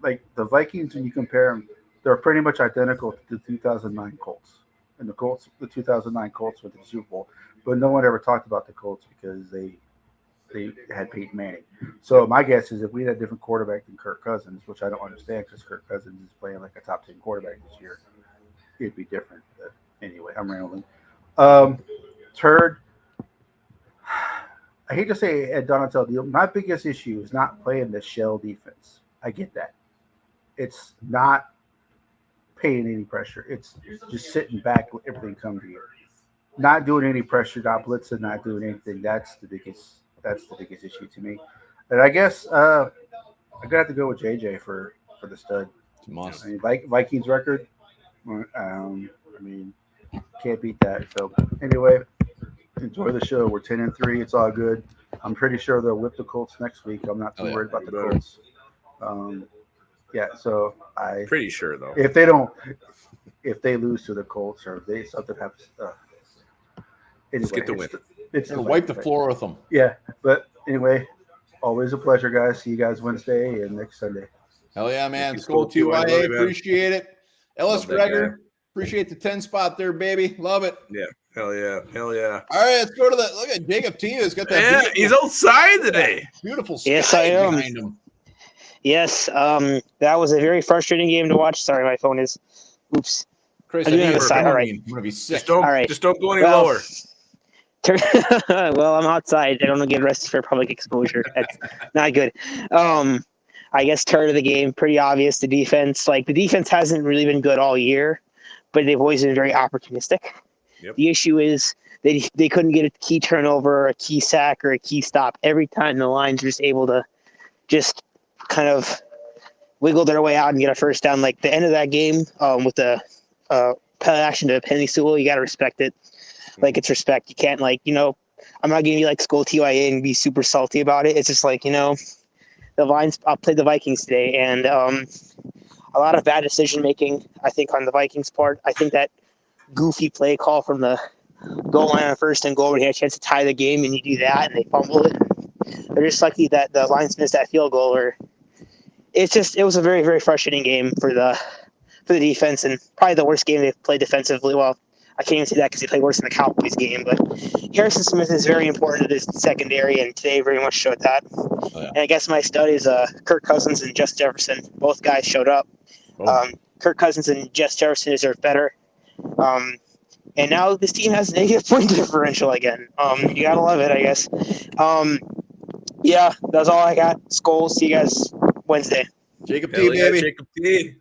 like the Vikings when you compare them, they're pretty much identical to the 2009 Colts, and the 2009 Colts went to the Super Bowl, but no one ever talked about the Colts because they had Peyton Manning. So my guess is if we had a different quarterback than Kirk Cousins, which I don't understand because Kirk Cousins is playing like a top 10 quarterback this year, it'd be different. But anyway, I'm rambling. Third, I hate to say at Donatello, my biggest issue is not playing the shell defense. I get that. It's not paying any pressure. It's just sitting back with everything come to you. Not doing any pressure, not blitzing, not doing anything. That's the biggest issue to me. And I guess I'm gonna have to go with JJ for the stud. It's a must. I mean, Vikings record. I mean, can't beat that. So anyway, enjoy the show. We're 10-3. It's all good. I'm pretty sure they'll whip the Colts next week. I'm not too worried about the Colts. Yeah. So Pretty sure though. if they lose to the Colts or if they something happens, anyway, Let's get the win. It's Gonna wipe the floor with them. Yeah, but anyway, always a pleasure, guys. See you guys Wednesday and next Sunday. Hell yeah, man. you, Skull Skull TYA, TYA, man. appreciate it. Ellis Love that Gregor, appreciate the 10 spot there, baby. Love it. Yeah. Hell yeah. Hell yeah. All right, let's go to the look at Jacob T. Has got that Yeah, he's outside today. beautiful sky Yes, I am. behind him. Yes, that was a very frustrating game to watch. Sorry, my phone is. Oops. Chris, I'm doing the side. All right. I'm gonna be sick. Just don't, All right. just don't go any Well, lower. Well, I'm outside. I don't get arrested for public exposure. That's not good. I guess turn of the game, pretty obvious. The defense hasn't really been good all year, but they've always been very opportunistic. Yep. The issue is they couldn't get a key turnover, or a key sack, or a key stop every time the Lions were just able to just kind of wiggle their way out and get a first down. Like the end of that game with the play action to Penny Sewell, you got to respect it. Like it's respect. You can't I'm not going to be like Skull TYA and be super salty about it. It's just the Lions played the Vikings today, and a lot of bad decision making, I think, on the Vikings' part. I think that goofy play call from the goal line on first and goal when he had a chance to tie the game, and you do that, and they fumble it. They're just lucky that the Lions missed that field goal. Or it was a very, very frustrating game for the defense, and probably the worst game they've played defensively. Well, I can't even say that because they played worse than the Cowboys game. But Harrison Smith is very important to this secondary, and today very much showed that. Oh, yeah. And I guess my stud is Kirk Cousins and Justin Jefferson. Both guys showed up. Oh. Kirk Cousins and Justin Jefferson deserve better. And now this team has negative point differential again. You gotta love it, I guess. Yeah, that's all I got. Skull, see you guys Wednesday. Jacob Hell T, yeah, baby. Jacob T.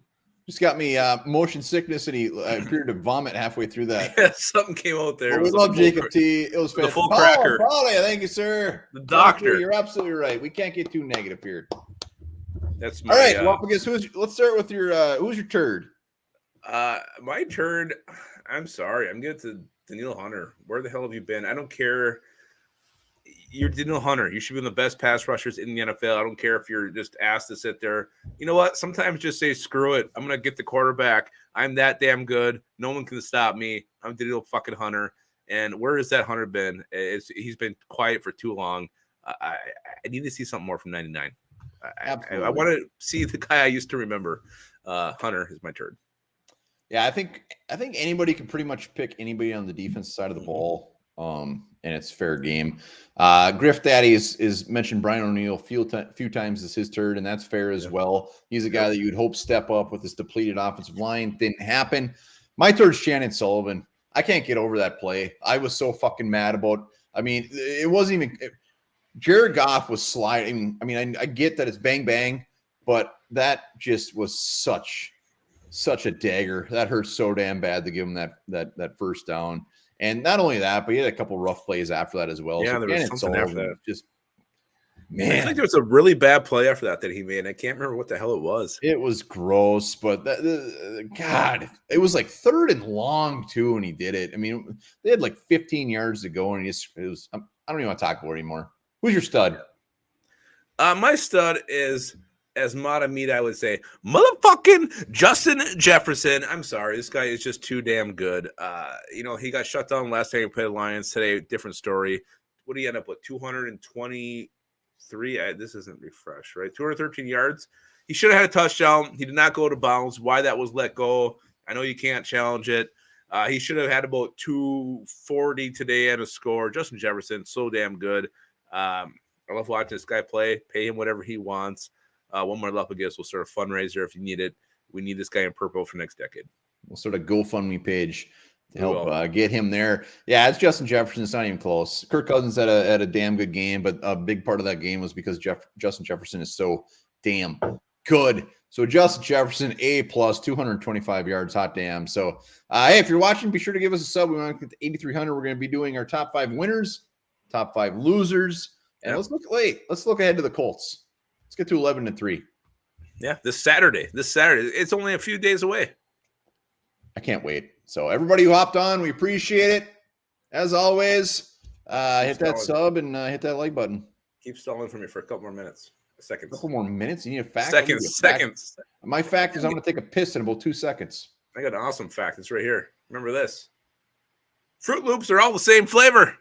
Just got me motion sickness, and he appeared to vomit halfway through that. Yeah, something came out there. Well, It we was love a full Jacob cra- T. It was the fantastic. full cracker. Thank you, sir. The doctor. You're absolutely right. We can't get too negative here. That's my All right. Well, I guess let's start with your who's your turd? my turn. I'm sorry. I'm getting to Daniil Hunter. Where the hell have you been? I don't care. You're Daniil Hunter. You should be one of the best pass rushers in the NFL. I don't care if you're just asked to sit there. You know what? Sometimes just say, screw it. I'm going to get the quarterback. I'm that damn good. No one can stop me. I'm Daniil fucking Hunter. And where has that Hunter been? He's been quiet for too long. I need to see something more from 99. I want to see the guy I used to remember. Hunter is my turn. Yeah, I think anybody can pretty much pick anybody on the defense side of the ball, and it's fair game. Griff Daddy is mentioned Brian O'Neill a few times as his turd, and that's fair as well. He's a guy that you'd hope step up with this depleted offensive line. Didn't happen. My third's Shannon Sullivan. I can't get over that play. I was so fucking mad about. I mean, it wasn't even. Jared Goff was sliding. I mean, I get that it's bang bang, but that just was such a dagger. That hurt so damn bad to give him that first down. And not only that, but he had a couple rough plays after that as well. Yeah, so there was something after that. Just I man, think there was a really bad play after that he made. I can't remember what the hell it was. it was gross. But God, it was like 3rd and long too, and he did it. I mean, they had like 15 yards to go, and it was. I don't even want to talk about it anymore. Who's your stud? My stud is, as Mata Meat, I would say, motherfucking Justin Jefferson. I'm sorry. This guy is just too damn good. He got shut down last time he played the Lions. Today, different story. What did he end up with? 220 This isn't refresh, right? 213 yards. He should have had a touchdown. He did not go to bounds. Why that was let go, I know you can't challenge it. He should have had about 240 today and a score. Justin Jefferson, so damn good. I love watching this guy play. Pay him whatever he wants. One more love against. We'll start a fundraiser if you need it. We need this guy in purple for next decade. We'll start a GoFundMe page to help get him there. Yeah, it's Justin Jefferson. It's not even close. Kirk Cousins had a damn good game, but a big part of that game was because Justin Jefferson is so damn good. So Justin Jefferson, A+, 225 yards, hot damn. So hey, if you're watching, be sure to give us a sub. We want to get to 8,300. We're going to be doing our top 5 winners, top 5 losers, and let's look ahead to the Colts. Let's get to 11-3. Yeah, this Saturday. It's only a few days away. I can't wait. So everybody who hopped on, we appreciate it. As always, hit that sub and hit that like button. Keep stalling for me for a couple more minutes. Seconds. A couple more minutes? You need a fact? Seconds. My fact is I'm going to take a piss in about 2 seconds. I got an awesome fact. It's right here. Remember this. Fruit Loops are all the same flavor.